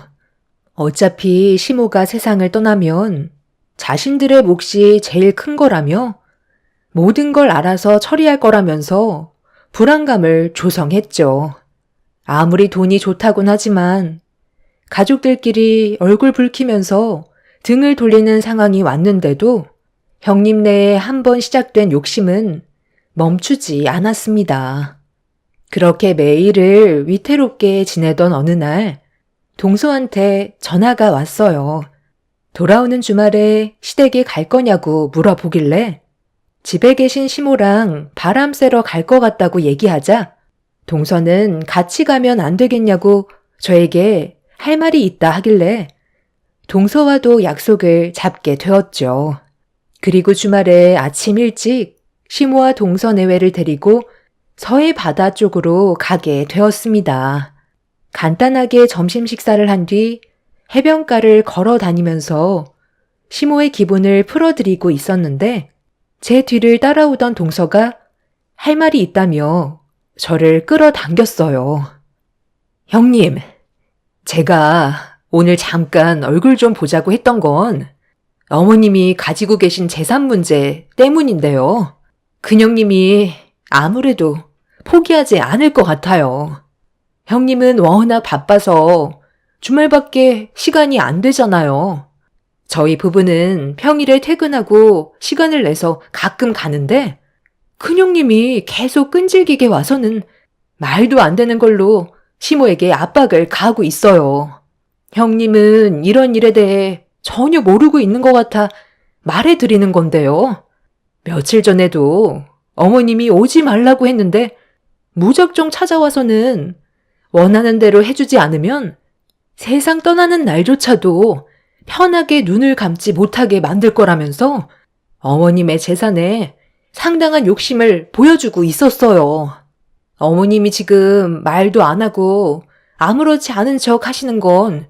B: 어차피 시모가 세상을 떠나면 자신들의 몫이 제일 큰 거라며 모든 걸 알아서 처리할 거라면서 불안감을 조성했죠. 아무리 돈이 좋다곤 하지만 가족들끼리 얼굴 붉히면서 등을 돌리는 상황이 왔는데도 형님네에 한 번 시작된 욕심은 멈추지 않았습니다. 그렇게 매일을 위태롭게 지내던 어느 날 동서한테 전화가 왔어요. 돌아오는 주말에 시댁에 갈 거냐고 물어보길래 집에 계신 시모랑 바람 쐬러 갈 것 같다고 얘기하자 동서는 같이 가면 안 되겠냐고 저에게 할 말이 있다 하길래 동서와도 약속을 잡게 되었죠. 그리고 주말에 아침 일찍 시모와 동서 내외를 데리고 서해 바다 쪽으로 가게 되었습니다. 간단하게 점심 식사를 한 뒤 해변가를 걸어 다니면서 시모의 기분을 풀어드리고 있었는데 제 뒤를 따라오던 동서가 할 말이 있다며 저를 끌어당겼어요. 형님, 제가 오늘 잠깐 얼굴 좀 보자고 했던 건 어머님이 가지고 계신 재산 문제 때문인데요. 큰형님이 아무래도 포기하지 않을 것 같아요. 형님은 워낙 바빠서 주말밖에 시간이 안 되잖아요. 저희 부부는 평일에 퇴근하고 시간을 내서 가끔 가는데 큰형님이 계속 끈질기게 와서는 말도 안 되는 걸로 시모에게 압박을 가하고 있어요. 형님은 이런 일에 대해 전혀 모르고 있는 것 같아 말해드리는 건데요. 며칠 전에도 어머님이 오지 말라고 했는데 무작정 찾아와서는 원하는 대로 해주지 않으면 세상 떠나는 날조차도 편하게 눈을 감지 못하게 만들 거라면서 어머님의 재산에 상당한 욕심을 보여주고 있었어요. 어머님이 지금 말도 안 하고 아무렇지 않은 척 하시는 건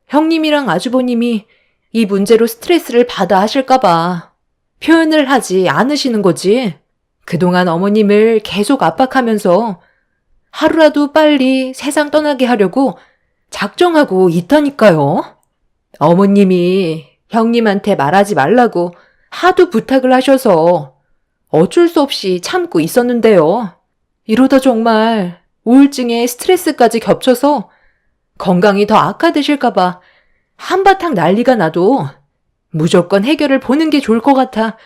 B: 형님이랑 아주버님이 이 문제로 스트레스를 받아 하실까봐 표현을 하지 않으시는 거지. 그동안 어머님을 계속 압박하면서 하루라도 빨리 세상 떠나게 하려고 작정하고 있다니까요. 어머님이 형님한테 말하지 말라고 하도 부탁을 하셔서 어쩔 수 없이 참고 있었는데요. 이러다 정말 우울증에 스트레스까지 겹쳐서 건강이 더 악화되실까봐 한바탕 난리가 나도 무조건 해결을 보는 게 좋을 것 같아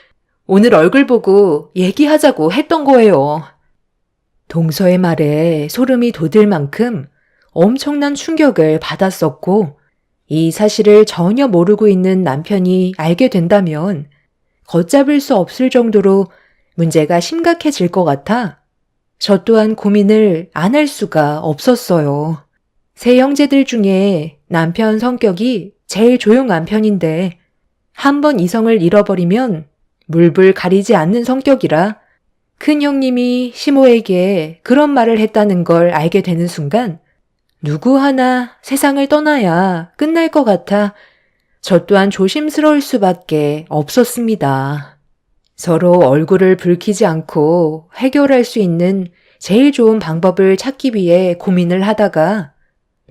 B: 오늘 얼굴 보고 얘기하자고 했던 거예요. 동서의 말에 소름이 돋을 만큼 엄청난 충격을 받았었고 이 사실을 전혀 모르고 있는 남편이 알게 된다면 걷잡을 수 없을 정도로 문제가 심각해질 것 같아 저 또한 고민을 안 할 수가 없었어요. 세 형제들 중에 남편 성격이 제일 조용한 편인데 한 번 이성을 잃어버리면 물불 가리지 않는 성격이라 큰 형님이 시모에게 그런 말을 했다는 걸 알게 되는 순간 누구 하나 세상을 떠나야 끝날 것 같아 저 또한 조심스러울 수밖에 없었습니다. 서로 얼굴을 붉히지 않고 해결할 수 있는 제일 좋은 방법을 찾기 위해 고민을 하다가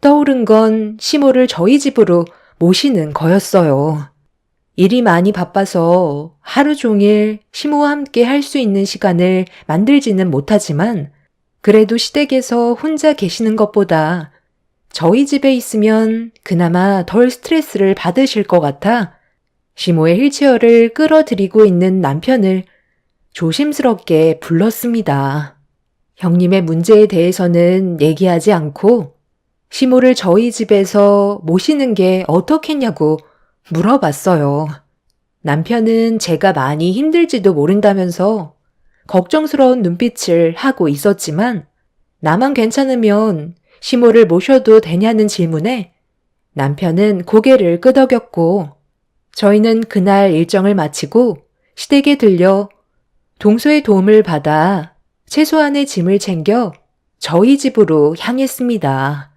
B: 떠오른 건 시모를 저희 집으로 모시는 거였어요. 일이 많이 바빠서 하루 종일 시모와 함께 할 수 있는 시간을 만들지는 못하지만 그래도 시댁에서 혼자 계시는 것보다 저희 집에 있으면 그나마 덜 스트레스를 받으실 것 같아 시모의 휠체어를 끌어들이고 있는 남편을 조심스럽게 불렀습니다. 형님의 문제에 대해서는 얘기하지 않고 시모를 저희 집에서 모시는 게 어떻겠냐고 물어봤어요. 남편은 제가 많이 힘들지도 모른다면서 걱정스러운 눈빛을 하고 있었지만 나만 괜찮으면 시모를 모셔도 되냐는 질문에 남편은 고개를 끄덕였고 저희는 그날 일정을 마치고 시댁에 들려 동서의 도움을 받아 최소한의 짐을 챙겨 저희 집으로 향했습니다.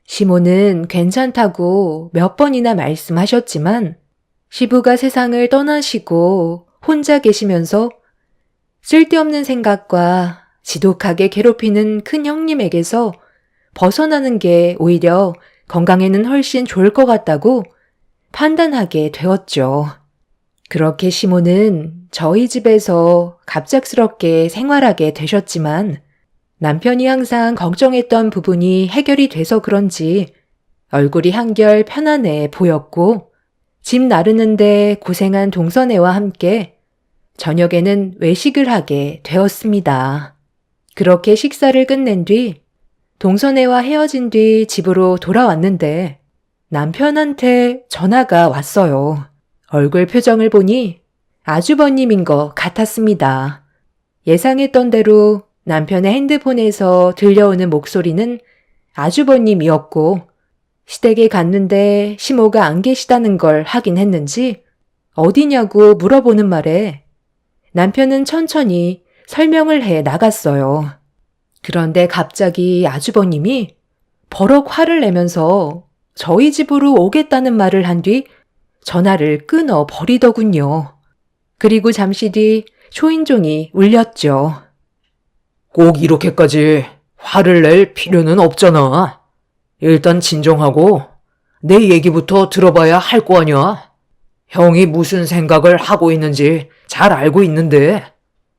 B: 시모는 괜찮다고 몇 번이나 말씀하셨지만 시부가 세상을 떠나시고 혼자 계시면서
A: 쓸데없는 생각과 지독하게 괴롭히는 큰 형님에게서 벗어나는 게 오히려 건강에는 훨씬 좋을 것 같다고 판단하게 되었죠. 그렇게 시모는 저희 집에서 갑작스럽게 생활하게 되셨지만 남편이 항상 걱정했던 부분이 해결이 돼서 그런지 얼굴이 한결 편안해 보였고 집 나르는데 고생한 동서네와 함께 저녁에는 외식을 하게 되었습니다. 그렇게 식사를 끝낸 뒤 동서네와 헤어진 뒤 집으로 돌아왔는데 남편한테 전화가 왔어요. 얼굴 표정을 보니 아주버님인 것 같았습니다. 예상했던 대로 남편의 핸드폰에서 들려오는 목소리는 아주버님이었고 시댁에 갔는데 시모가 안 계시다는 걸 확인했는지 어디냐고 물어보는 말에 남편은 천천히 설명을 해 나갔어요. 그런데 갑자기 아주버님이 버럭 화를 내면서 저희 집으로 오겠다는 말을 한 뒤 전화를 끊어 버리더군요. 그리고 잠시 뒤 초인종이 울렸죠.
B: 꼭 이렇게까지 화를 낼 필요는 없잖아. 일단 진정하고 내 얘기부터 들어봐야 할 거 아니야. 형이 무슨 생각을 하고 있는지 잘 알고 있는데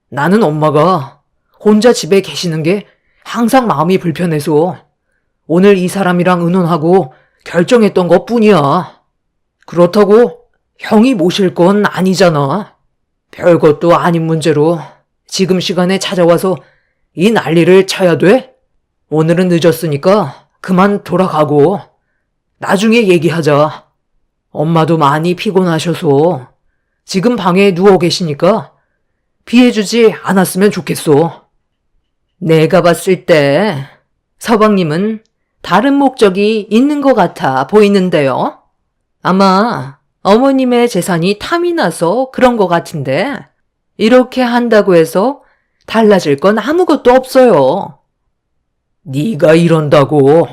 B: 나는 엄마가 혼자 집에 계시는 게 항상 마음이 불편해서 오늘 이 사람이랑 의논하고 결정했던 것 뿐이야. 그렇다고 형이 모실 건 아니잖아. 별것도 아닌 문제로 지금 시간에 찾아와서 이 난리를 쳐야 돼? 오늘은 늦었으니까 그만 돌아가고 나중에 얘기하자. 엄마도 많이 피곤하셔서 지금 방에 누워 계시니까 피해주지 않았으면 좋겠어.
A: 내가 봤을 때 서방님은 다른 목적이 있는 것 같아 보이는데요. 아마 어머님의 재산이 탐이 나서 그런 것 같은데 이렇게 한다고 해서 달라질 건 아무것도 없어요.
B: 네가 이런다고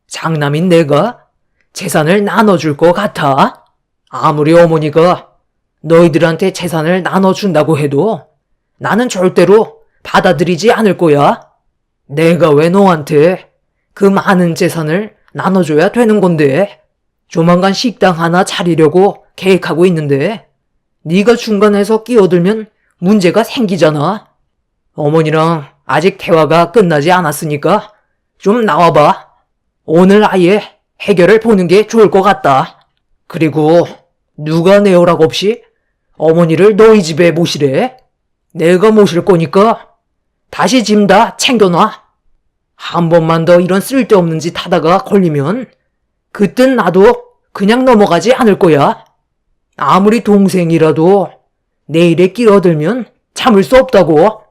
B: 장남인 내가 재산을 나눠줄 것 같아? 아무리 어머니가 너희들한테 재산을 나눠준다고 해도 나는 절대로 받아들이지 않을 거야. 내가 왜 너한테 그 많은 재산을 나눠줘야 되는 건데? 조만간 식당 하나 차리려고 계획하고 있는데 네가 중간에서 끼어들면 문제가 생기잖아. 어머니랑 아직 대화가 끝나지 않았으니까 좀 나와봐. 오늘 아예 해결을 보는 게 좋을 것 같다. 그리고 누가 내 허락 없이 어머니를 너희 집에 모시래? 내가 모실 거니까 다시 짐 다 챙겨놔. 한 번만 더 이런 쓸데없는 짓 하다가 걸리면 그땐 나도 그냥 넘어가지 않을 거야. 아무리 동생이라도 내 일에 끼어들면 참을 수 없다고.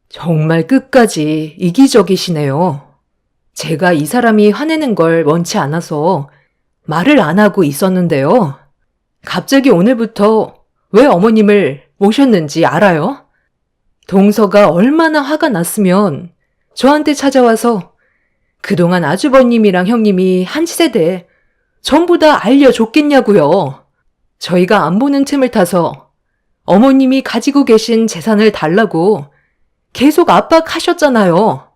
A: 정말 끝까지 이기적이시네요. 제가 이 사람이 화내는 걸 원치 않아서 말을 안 하고 있었는데요. 갑자기 오늘부터 왜 어머님을 모셨는지 알아요? 동서가 얼마나 화가 났으면 저한테 찾아와서 그동안 아주버님이랑 형님이 한 세대 전부 다 알려줬겠냐고요. 저희가 안 보는 틈을 타서 어머님이 가지고 계신 재산을 달라고 계속 압박하셨잖아요.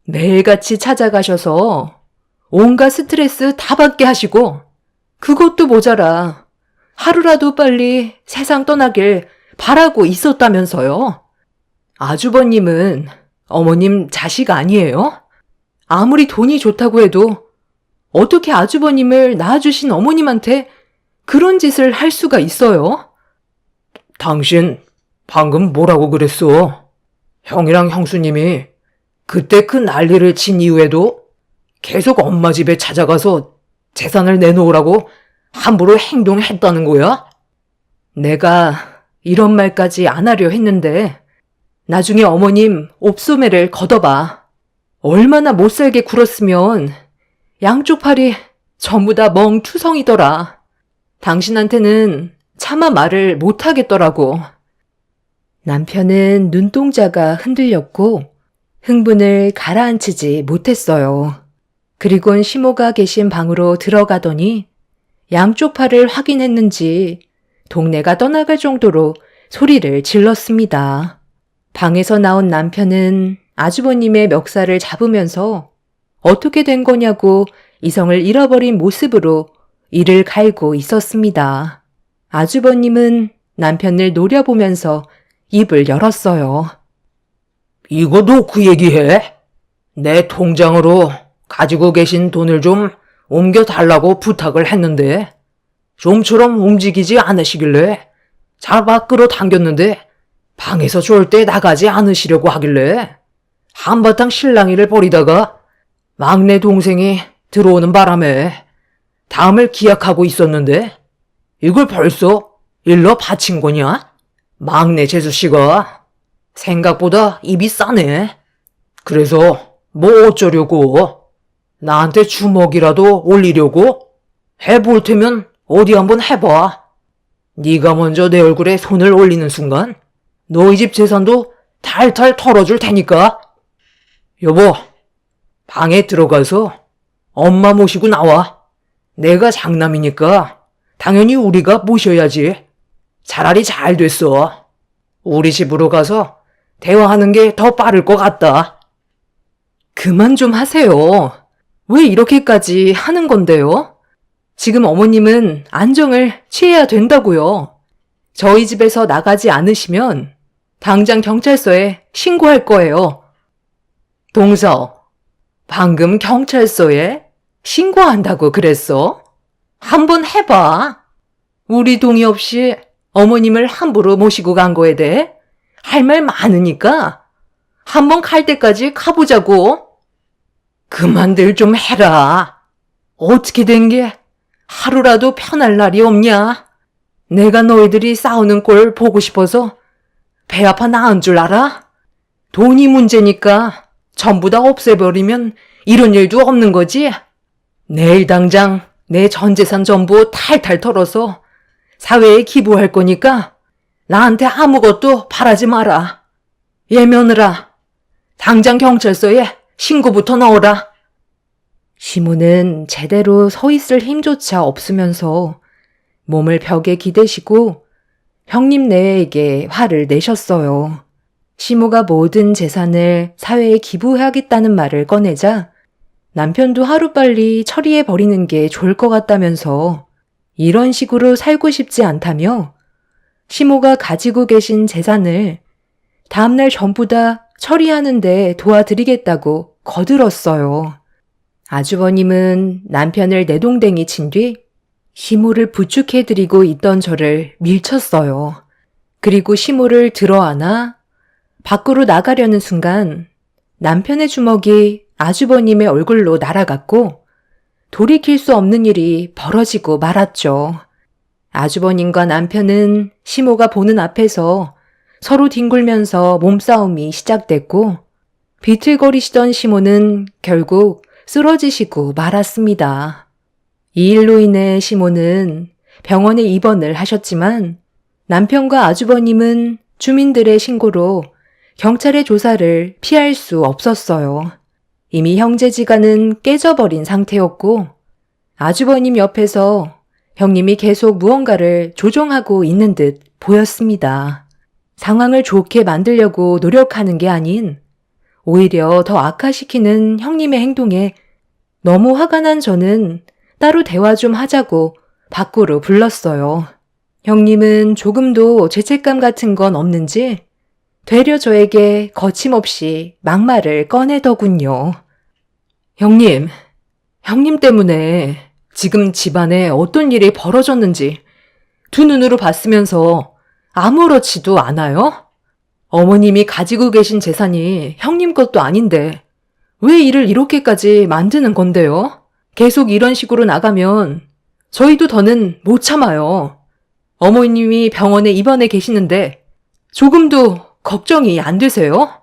A: 매일같이 찾아가셔서 온갖 스트레스 다 받게 하시고 그것도 모자라 하루라도 빨리 세상 떠나길 바라고 있었다면서요. 아주버님은 어머님 자식 아니에요? 아무리 돈이 좋다고 해도 어떻게 아주버님을 낳아주신 어머님한테 그런 짓을 할 수가 있어요?
B: 당신 방금 뭐라고 그랬어? 형이랑 형수님이 그때 그 난리를 친 이후에도 계속 엄마 집에 찾아가서 재산을 내놓으라고 함부로 행동했다는 거야?
A: 내가 이런 말까지 안 하려 했는데 나중에 어머님 옵소매를 걷어봐. 얼마나 못살게 굴었으면 양쪽 팔이 전부 다 멍투성이더라. 당신한테는 차마 말을 못하겠더라고. 남편은 눈동자가 흔들렸고 흥분을 가라앉히지 못했어요. 그리곤 시모가 계신 방으로 들어가더니 양쪽 팔을 확인했는지 동네가 떠나갈 정도로 소리를 질렀습니다. 방에서 나온 남편은 아주버님의 멱살을 잡으면서 어떻게 된 거냐고 이성을 잃어버린 모습으로 이를 갈고 있었습니다. 아주버님은 남편을 노려보면서 입을 열었어요.
B: 이거 놓고 얘기해. 내 통장으로 가지고 계신 돈을 좀 옮겨달라고 부탁을 했는데 좀처럼 움직이지 않으시길래 잡아 끌어당겼는데 방에서 절대 나가지 않으시려고 하길래 한바탕 실랑이를 벌이다가 막내 동생이 들어오는 바람에 다음을 기약하고 있었는데 이걸 벌써 일러 바친 거냐? 막내 재수씨가 생각보다 입이 싸네. 그래서 뭐 어쩌려고? 나한테 주먹이라도 올리려고? 해볼 테면 어디 한번 해봐. 네가 먼저 내 얼굴에 손을 올리는 순간 너희 집 재산도 탈탈 털어줄 테니까. 여보, 방에 들어가서 엄마 모시고 나와. 내가 장남이니까 당연히 우리가 모셔야지. 차라리 잘 됐어. 우리 집으로 가서 대화하는 게 더 빠를 것 같다.
A: 그만 좀 하세요. 왜 이렇게까지 하는 건데요? 지금 어머님은 안정을 취해야 된다고요. 저희 집에서 나가지 않으시면 당장 경찰서에 신고할 거예요. 동서, 방금 경찰서에 신고한다고 그랬어? 한번 해봐. 우리 동의 없이 어머님을 함부로 모시고 간 거에 대해 할 말 많으니까 한번 갈 때까지 가보자고. 그만들 좀 해라. 어떻게 된 게 하루라도 편할 날이 없냐? 내가 너희들이 싸우는 꼴 보고 싶어서 배 아파 나은 줄 알아? 돈이 문제니까 전부 다 없애버리면 이런 일도 없는 거지? 내일 당장 내 전 재산 전부 탈탈 털어서 사회에 기부할 거니까 나한테 아무것도 바라지 마라. 얘 며느라, 당장 경찰서에 신고부터 넣어라. 시모는 제대로 서 있을 힘조차 없으면서 몸을 벽에 기대시고 형님 네에게 화를 내셨어요. 시모가 모든 재산을 사회에 기부하겠다는 말을 꺼내자 남편도 하루빨리 처리해버리는 게 좋을 것 같다면서 이런 식으로 살고 싶지 않다며 시모가 가지고 계신 재산을 다음날 전부 다 처리하는데 도와드리겠다고 거들었어요. 아주버님은 남편을 내동댕이 친 뒤 시모를 부축해드리고 있던 저를 밀쳤어요. 그리고 시모를 들어안아 밖으로 나가려는 순간 남편의 주먹이 아주버님의 얼굴로 날아갔고 돌이킬 수 없는 일이 벌어지고 말았죠. 아주버님과 남편은 시모가 보는 앞에서 서로 뒹굴면서 몸싸움이 시작됐고 비틀거리시던 시모는 결국 쓰러지시고 말았습니다. 이 일로 인해 시모는 병원에 입원을 하셨지만 남편과 아주버님은 주민들의 신고로 경찰의 조사를 피할 수 없었어요. 이미 형제지간은 깨져버린 상태였고 아주버님 옆에서 형님이 계속 무언가를 조종하고 있는 듯 보였습니다. 상황을 좋게 만들려고 노력하는 게 아닌 오히려 더 악화시키는 형님의 행동에 너무 화가 난 저는 따로 대화 좀 하자고 밖으로 불렀어요. 형님은 조금도 죄책감 같은 건 없는지 되려 저에게 거침없이 막말을 꺼내더군요. 형님 때문에 지금 집안에 어떤 일이 벌어졌는지 두 눈으로 봤으면서 아무렇지도 않아요? 어머님이 가지고 계신 재산이 형님 것도 아닌데 왜 일을 이렇게까지 만드는 건데요? 계속 이런 식으로 나가면 저희도 더는 못 참아요. 어머님이 병원에 입원해 계시는데 조금도 걱정이 안 되세요?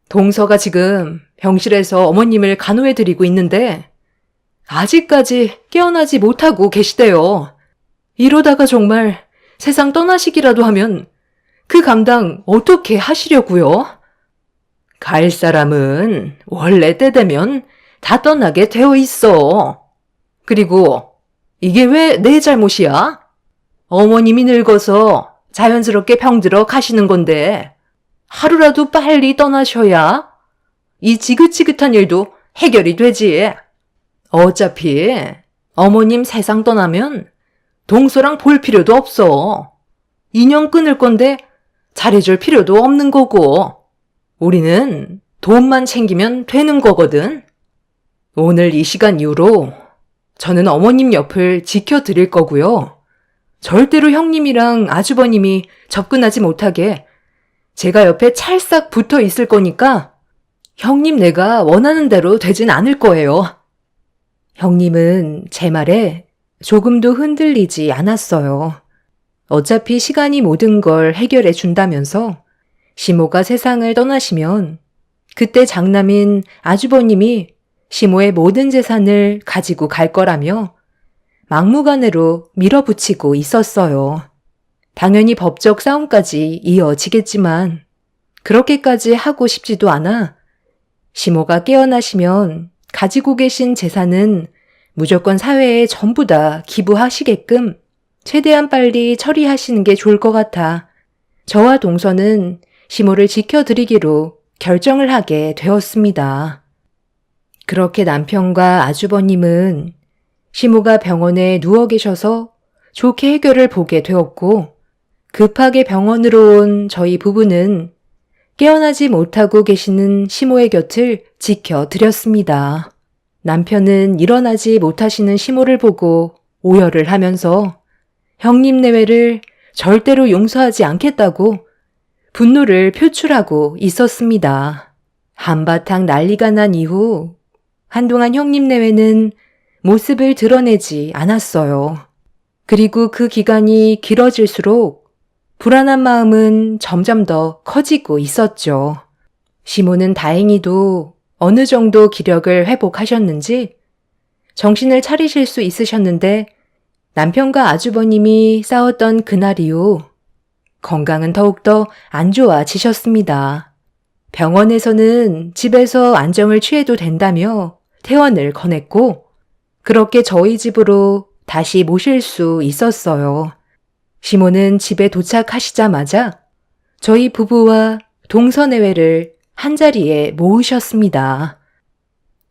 A: 동서가 지금 병실에서 어머님을 간호해드리고 있는데 아직까지 깨어나지 못하고 계시대요. 이러다가 정말 세상 떠나시기라도 하면 그 감당 어떻게 하시려고요? 갈 사람은 원래 때 되면 다 떠나게 되어 있어. 그리고 이게 왜 내 잘못이야? 어머님이 늙어서 자연스럽게 병들어 가시는 건데 하루라도 빨리 떠나셔야 이 지긋지긋한 일도 해결이 되지. 어차피 어머님 세상 떠나면 동서랑 볼 필요도 없어. 인연 끊을 건데 잘해줄 필요도 없는 거고. 우리는 돈만 챙기면 되는 거거든. 오늘 이 시간 이후로 저는 어머님 옆을 지켜드릴 거고요. 절대로 형님이랑 아주버님이 접근하지 못하게 제가 옆에 찰싹 붙어 있을 거니까 형님 내가 원하는 대로 되진 않을 거예요. 형님은 제 말에 조금도 흔들리지 않았어요. 어차피 시간이 모든 걸 해결해 준다면서 시모가 세상을 떠나시면 그때 장남인 아주버님이 시모의 모든 재산을 가지고 갈 거라며 막무가내로 밀어붙이고 있었어요. 당연히 법적 싸움까지 이어지겠지만 그렇게까지 하고 싶지도 않아 시모가 깨어나시면 가지고 계신 재산은 무조건 사회에 전부 다 기부하시게끔 최대한 빨리 처리하시는 게 좋을 것 같아 저와 동서는 시모를 지켜드리기로 결정을 하게 되었습니다. 그렇게 남편과 아주버님은 시모가 병원에 누워 계셔서 좋게 해결을 보게 되었고 급하게 병원으로 온 저희 부부는 깨어나지 못하고 계시는 시모의 곁을 지켜드렸습니다. 남편은 일어나지 못하시는 시모를 보고 오열을 하면서 형님 내외를 절대로 용서하지 않겠다고 분노를 표출하고 있었습니다. 한바탕 난리가 난 이후 한동안 형님 내외는 모습을 드러내지 않았어요. 그리고 그 기간이 길어질수록 불안한 마음은 점점 더 커지고 있었죠. 시모는 다행히도 어느 정도 기력을 회복하셨는지 정신을 차리실 수 있으셨는데 남편과 아주버님이 싸웠던 그날 이후 건강은 더욱더 안 좋아지셨습니다. 병원에서는 집에서 안정을 취해도 된다며 퇴원을 권했고 그렇게 저희 집으로 다시 모실 수 있었어요. 시모는 집에 도착하시자마자 저희 부부와 동서내외를 한자리에 모으셨습니다.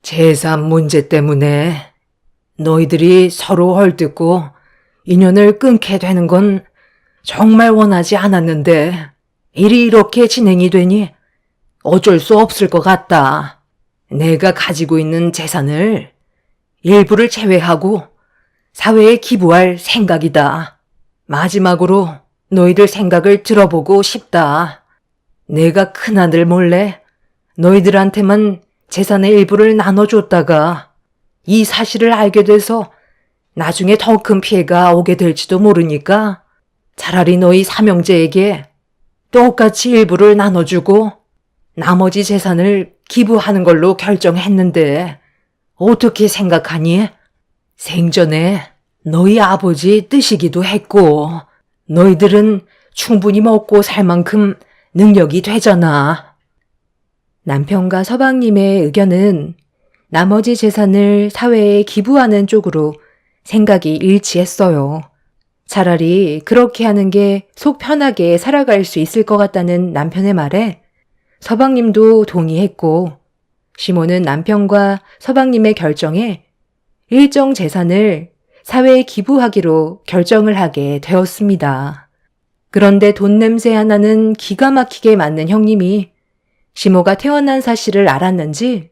A: 재산 문제 때문에 너희들이 서로 헐뜯고 인연을 끊게 되는 건 정말 원하지 않았는데 일이 이렇게 진행이 되니 어쩔 수 없을 것 같다. 내가 가지고 있는 재산을 일부를 제외하고 사회에 기부할 생각이다. 마지막으로 너희들 생각을 들어보고 싶다. 내가 큰아들 몰래 너희들한테만 재산의 일부를 나눠줬다가 이 사실을 알게 돼서 나중에 더 큰 피해가 오게 될지도 모르니까 차라리 너희 삼형제에게 똑같이 일부를 나눠주고 나머지 재산을 기부하는 걸로 결정했는데 어떻게 생각하니? 생전에 너희 아버지 뜻이기도 했고 너희들은 충분히 먹고 살 만큼 능력이 되잖아. 남편과 서방님의 의견은 나머지 재산을 사회에 기부하는 쪽으로 생각이 일치했어요. 차라리 그렇게 하는 게 속 편하게 살아갈 수 있을 것 같다는 남편의 말에 서방님도 동의했고 시모는 남편과 서방님의 결정에 일정 재산을 사회에 기부하기로 결정을 하게 되었습니다. 그런데 돈 냄새 하나는 기가 막히게 맡는 형님이 시모가 태어난 사실을 알았는지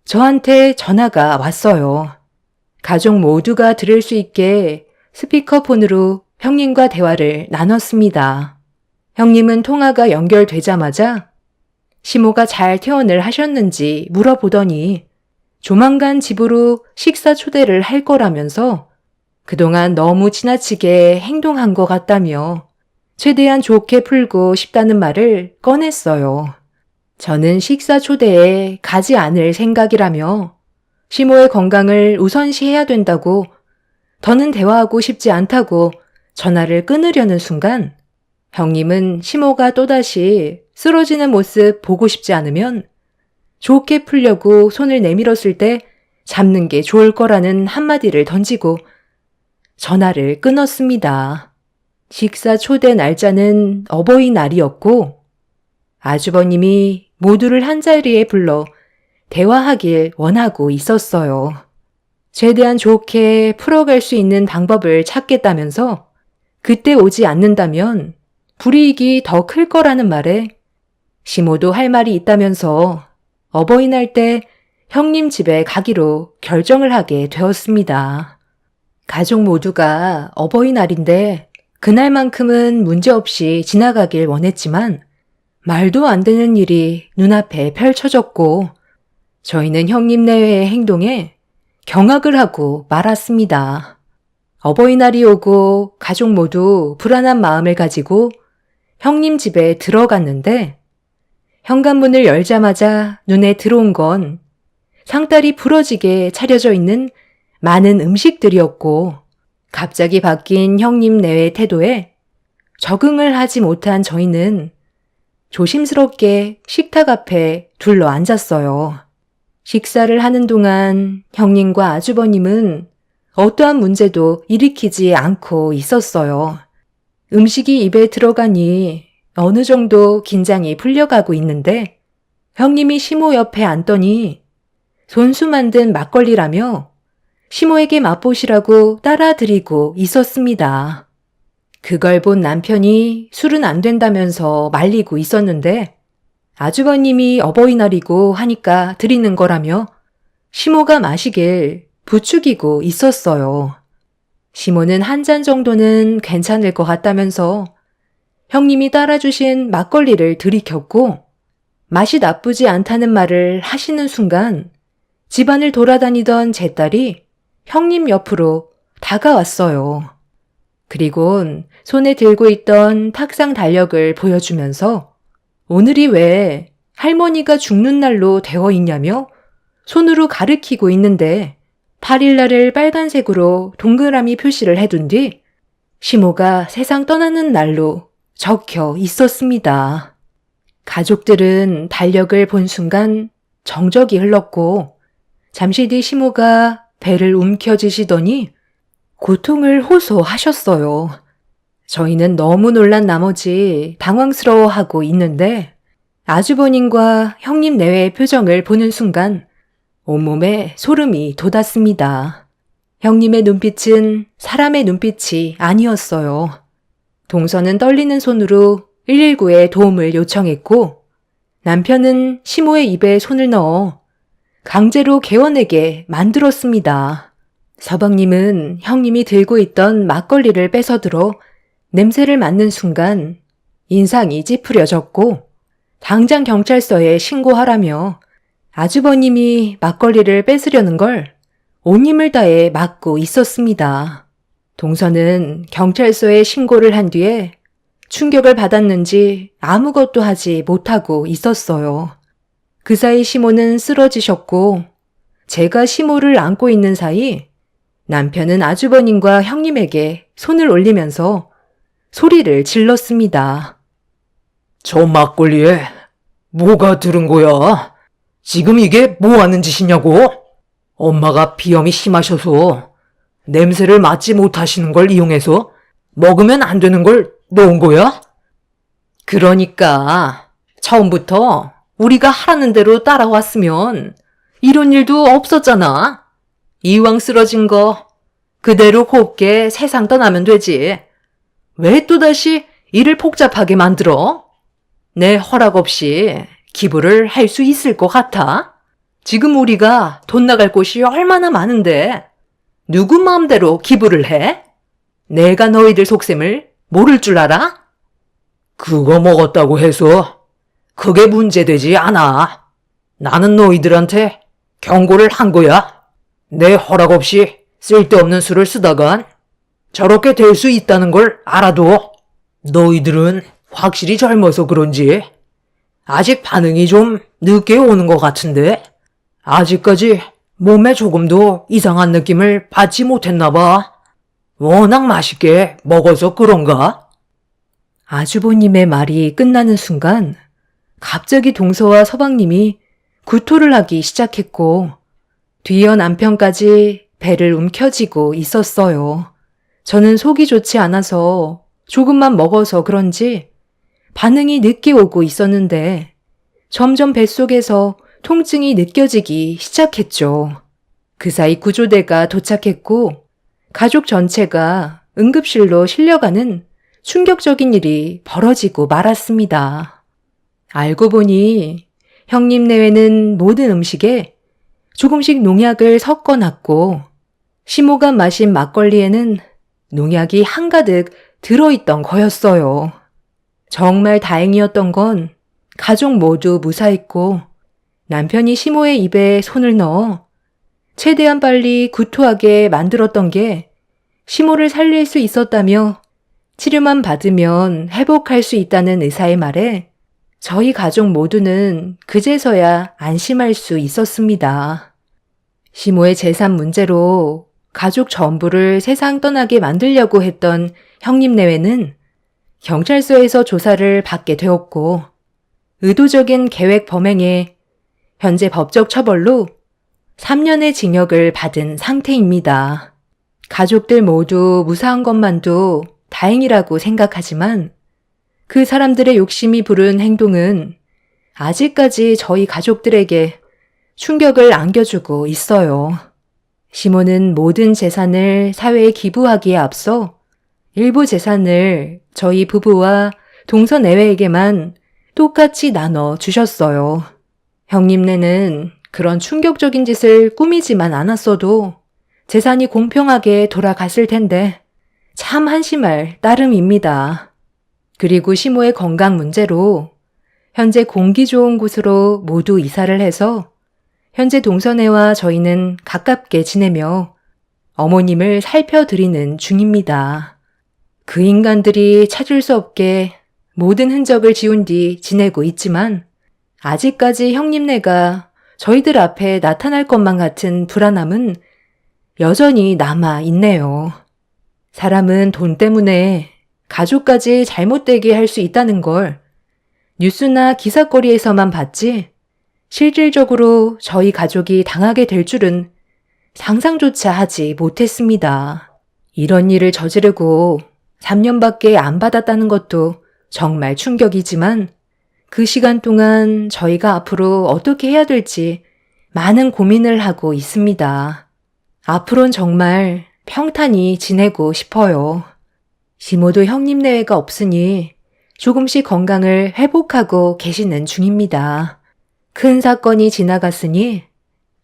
A: 저한테 전화가 왔어요. 가족 모두가 들을 수 있게 스피커폰으로 형님과 대화를 나눴습니다. 형님은 통화가 연결되자마자 시모가 잘 퇴원을 하셨는지 물어보더니 조만간 집으로 식사 초대를 할 거라면서 그동안 너무 지나치게 행동한 것 같다며 최대한 좋게 풀고 싶다는 말을 꺼냈어요. 저는 식사 초대에 가지 않을 생각이라며 시모의 건강을 우선시해야 된다고 더는 대화하고 싶지 않다고 전화를 끊으려는 순간 형님은 시모가 또다시 쓰러지는 모습 보고 싶지 않으면 좋게 풀려고 손을 내밀었을 때 잡는 게 좋을 거라는 한마디를 던지고 전화를 끊었습니다. 식사 초대 날짜는 어버이날이었고
B: 아주버님이 모두를 한자리에 불러 대화하길 원하고 있었어요. 최대한 좋게 풀어갈 수 있는 방법을 찾겠다면서 그때 오지 않는다면 불이익이 더 클 거라는 말에 시모도 할 말이 있다면서 어버이날 때 형님 집에 가기로 결정을 하게 되었습니다. 가족 모두가 어버이날인데 그날만큼은 문제없이 지나가길 원했지만 말도 안 되는 일이 눈앞에 펼쳐졌고 저희는 형님 내외의 행동에 경악을 하고 말았습니다. 어버이날이 오고 가족 모두 불안한 마음을 가지고 형님 집에 들어갔는데 현관문을 열자마자 눈에 들어온 건 상다리 부러지게 차려져 있는 많은 음식들이었고 갑자기 바뀐 형님 내외의 태도에 적응을 하지 못한 저희는 조심스럽게 식탁 앞에 둘러 앉았어요. 식사를 하는 동안 형님과 아주버님은 어떠한 문제도 일으키지 않고 있었어요. 음식이 입에 들어가니 어느 정도 긴장이 풀려가고 있는데 형님이 시모 옆에 앉더니 손수 만든 막걸리라며 시모에게 맛보시라고 따라드리고 있었습니다. 그걸 본 남편이 술은 안 된다면서 말리고 있었는데 아주버님이 어버이날이고 하니까 드리는 거라며 시모가 마시길 부추기고 있었어요. 시모는 한 잔 정도는 괜찮을 것 같다면서 형님이 따라주신 막걸리를 들이켰고 맛이 나쁘지 않다는 말을 하시는 순간 집안을 돌아다니던 제 딸이 형님 옆으로 다가왔어요. 그리곤 손에 들고 있던 탁상 달력을 보여주면서 오늘이 왜 할머니가 죽는 날로 되어 있냐며 손으로 가리키고 있는데 8일날을 빨간색으로 동그라미 표시를 해둔 뒤 시모가 세상 떠나는 날로 적혀 있었습니다. 가족들은 달력을 본 순간 정적이 흘렀고 잠시 뒤 시모가 배를 움켜쥐시더니 고통을 호소하셨어요. 저희는 너무 놀란 나머지 당황스러워하고 있는데 아주버님과 형님 내외의 표정을 보는 순간 온몸에 소름이 돋았습니다. 형님의 눈빛은 사람의 눈빛이 아니었어요. 동서는 떨리는 손으로 119에 도움을 요청했고 남편은 시모의 입에 손을 넣어 강제로 개워내게 만들었습니다. 서방님은 형님이 들고 있던 막걸리를 뺏어들어 냄새를 맡는 순간 인상이 찌푸려졌고 당장 경찰서에 신고하라며 아주버님이 막걸리를 뺏으려는 걸 온 힘을 다해 막고 있었습니다. 동서는 경찰서에 신고를 한 뒤에 충격을 받았는지 아무것도 하지 못하고 있었어요. 그 사이 시모는 쓰러지셨고 제가 시모를 안고 있는 사이 남편은 아주버님과 형님에게 손을 올리면서 소리를 질렀습니다.
A: 저 막걸리에 뭐가 들은 거야? 지금 이게 뭐 하는 짓이냐고? 엄마가 비염이 심하셔서 냄새를 맡지 못하시는 걸 이용해서 먹으면 안 되는 걸 넣은 거야? 그러니까 처음부터 우리가 하라는 대로 따라왔으면 이런 일도 없었잖아. 이왕 쓰러진 거 그대로 곱게 세상 떠나면 되지. 왜 또다시 일을 복잡하게 만들어? 내 허락 없이 기부를 할 수 있을 것 같아? 지금 우리가 돈 나갈 곳이 얼마나 많은데 누구 마음대로 기부를 해? 내가 너희들 속셈을 모를 줄 알아? 그거 먹었다고 해서 그게 문제되지 않아. 나는 너희들한테 경고를 한 거야. 내 허락 없이 쓸데없는 술을 쓰다간 저렇게 될 수 있다는 걸 알아도 너희들은 확실히 젊어서 그런지 아직 반응이 좀 늦게 오는 것 같은데 아직까지 몸에 조금도 이상한 느낌을 받지 못했나 봐. 워낙 맛있게 먹어서 그런가?
B: 아주버님의 말이 끝나는 순간 갑자기 동서와 서방님이 구토를 하기 시작했고 뒤이어 남편까지 배를 움켜쥐고 있었어요. 저는 속이 좋지 않아서 조금만 먹어서 그런지
A: 반응이 늦게 오고 있었는데 점점 뱃속에서 통증이 느껴지기 시작했죠. 그 사이 구조대가 도착했고 가족 전체가 응급실로 실려가는 충격적인 일이 벌어지고 말았습니다. 알고 보니 형님 내외는 모든 음식에 조금씩 농약을 섞어 놨고 시모가 마신 막걸리에는 농약이 한가득 들어있던 거였어요. 정말 다행이었던 건 가족 모두 무사했고 남편이 시모의 입에 손을 넣어 최대한 빨리 구토하게 만들었던 게 시모를 살릴 수 있었다며 치료만 받으면 회복할 수 있다는 의사의 말에 저희 가족 모두는 그제서야 안심할 수 있었습니다. 시모의 재산 문제로 가족 전부를 세상 떠나게 만들려고 했던 형님 내외는 경찰서에서 조사를 받게 되었고 의도적인 계획 범행에 현재 법적 처벌로 3년의 징역을 받은 상태입니다. 가족들 모두 무사한 것만도 다행이라고 생각하지만 그 사람들의 욕심이 부른 행동은 아직까지 저희 가족들에게 충격을 안겨주고 있어요. 시모는 모든 재산을 사회에 기부하기에 앞서 일부 재산을 저희 부부와 동서 내외에게만 똑같이 나눠 주셨어요. 형님네는 그런 충격적인 짓을 꾸미지만 않았어도 재산이 공평하게 돌아갔을 텐데 참 한심할 따름입니다. 그리고 시모의 건강 문제로 현재 공기 좋은 곳으로 모두 이사를 해서 현재 동서네와 저희는 가깝게 지내며 어머님을 살펴드리는 중입니다. 그 인간들이 찾을 수 없게 모든 흔적을 지운 뒤 지내고 있지만 아직까지 형님네가 저희들 앞에 나타날 것만 같은 불안함은 여전히 남아 있네요. 사람은 돈 때문에 가족까지 잘못되게 할 수 있다는 걸 뉴스나 기사거리에서만 봤지 실질적으로 저희 가족이 당하게 될 줄은 상상조차 하지 못했습니다. 이런 일을 저지르고 3년밖에 안 받았다는 것도 정말 충격이지만 그 시간 동안 저희가 앞으로 어떻게 해야 될지 많은 고민을 하고 있습니다. 앞으로는 정말 평탄히 지내고 싶어요. 시모도 형님 내외가 없으니 조금씩 건강을 회복하고 계시는 중입니다. 큰 사건이 지나갔으니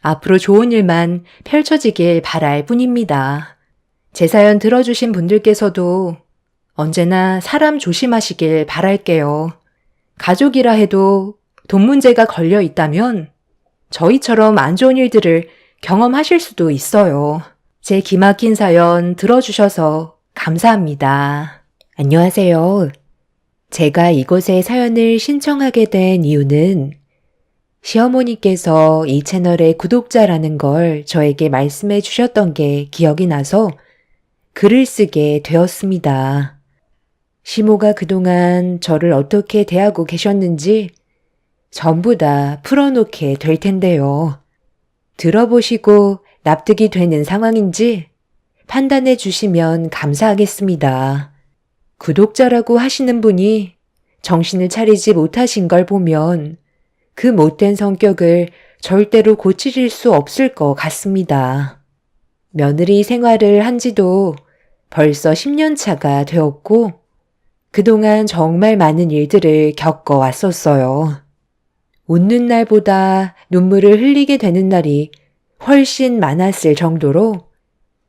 A: 앞으로 좋은 일만 펼쳐지길 바랄 뿐입니다. 제 사연 들어주신 분들께서도 언제나 사람 조심하시길 바랄게요. 가족이라 해도 돈 문제가 걸려 있다면 저희처럼 안 좋은 일들을 경험하실 수도 있어요. 제 기막힌 사연 들어주셔서 감사합니다. 안녕하세요. 제가 이곳에 사연을 신청하게 된 이유는 시어머니께서 이 채널의 구독자라는 걸 저에게 말씀해 주셨던 게 기억이 나서 글을 쓰게 되었습니다. 시모가 그동안 저를 어떻게 대하고 계셨는지 전부 다 풀어놓게 될 텐데요. 들어보시고 납득이 되는 상황인지 판단해 주시면 감사하겠습니다. 구독자라고 하시는 분이 정신을 차리지 못하신 걸 보면 그 못된 성격을 절대로 고치실 수 없을 것 같습니다. 며느리 생활을 한 지도 벌써 10년 차가 되었고 그동안 정말 많은 일들을 겪어 왔었어요. 웃는 날보다 눈물을 흘리게 되는 날이 훨씬 많았을 정도로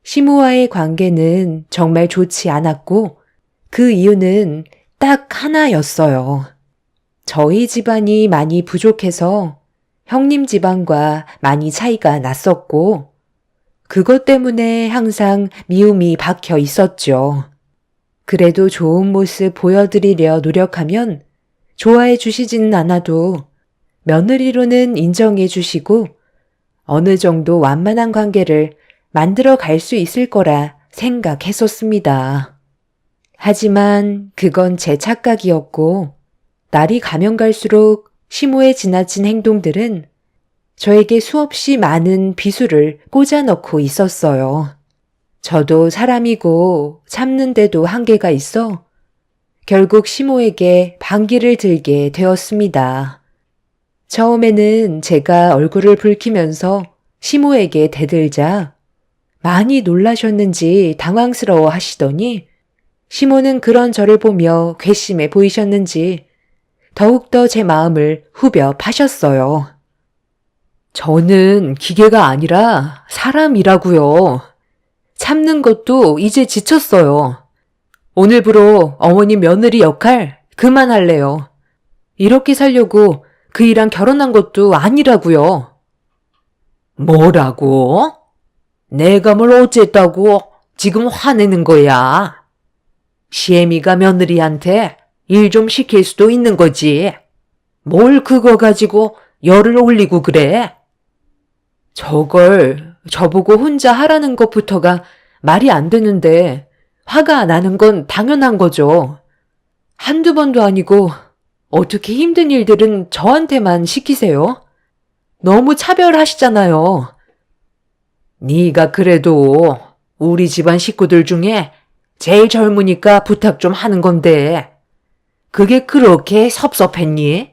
A: 시모와의 관계는 정말 좋지 않았고 그 이유는 딱 하나였어요. 저희 집안이 많이 부족해서 형님 집안과 많이 차이가 났었고 그것 때문에 항상 미움이 박혀 있었죠. 그래도 좋은 모습 보여드리려 노력하면 좋아해 주시지는 않아도 며느리로는 인정해 주시고 어느 정도 완만한 관계를 만들어 갈 수 있을 거라 생각했었습니다. 하지만 그건 제 착각이었고 날이 가면 갈수록 시모의 지나친 행동들은 저에게 수없이 많은 비수를 꽂아 넣고 있었어요. 저도 사람이고 참는데도 한계가 있어
B: 결국 시모에게 반기를 들게 되었습니다. 처음에는 제가 얼굴을 붉히면서 시모에게 대들자 많이 놀라셨는지 당황스러워 하시더니 시모는 그런 저를 보며 괘씸해 보이셨는지 더욱더 제 마음을 후벼 파셨어요. 저는 기계가 아니라 사람이라고요. 참는 것도 이제 지쳤어요. 오늘부로 어머니 며느리 역할 그만할래요. 이렇게 살려고 그이랑 결혼한 것도 아니라고요. 뭐라고? 내가 뭘 어쨌다고 지금 화내는 거야? 시애미가 며느리한테 일 좀 시킬 수도 있는 거지. 뭘 그거 가지고 열을 올리고 그래? 저걸 저보고 혼자 하라는 것부터가 말이 안 되는데 화가 나는 건 당연한 거죠. 한두 번도 아니고 어떻게 힘든 일들은 저한테만 시키세요? 너무 차별하시잖아요. 네가 그래도 우리 집안 식구들 중에 제일 젊으니까 부탁 좀 하는 건데 그게 그렇게 섭섭했니?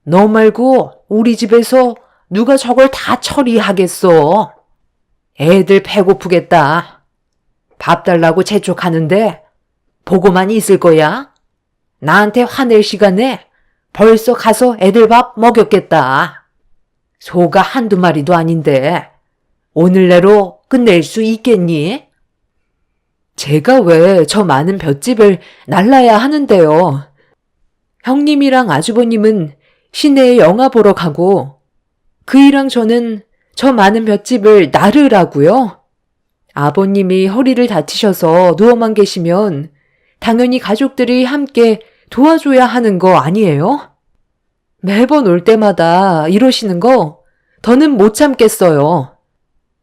B: 너 말고 우리 집에서 누가 저걸 다 처리하겠어? 애들 배고프겠다. 밥 달라고 재촉하는데 보고만 있을 거야? 나한테 화낼 시간에 벌써 가서 애들 밥 먹였겠다. 소가 한두 마리도 아닌데 오늘 내로 끝낼 수 있겠니? 제가 왜 저 많은 볏집을 날라야 하는데요. 형님이랑 아주버님은 시내에 영화 보러 가고 그이랑 저는 저 많은 볏집을 나르라고요. 아버님이 허리를 다치셔서 누워만 계시면 당연히 가족들이 함께 도와줘야 하는 거 아니에요? 매번 올 때마다 이러시는 거 더는 못 참겠어요.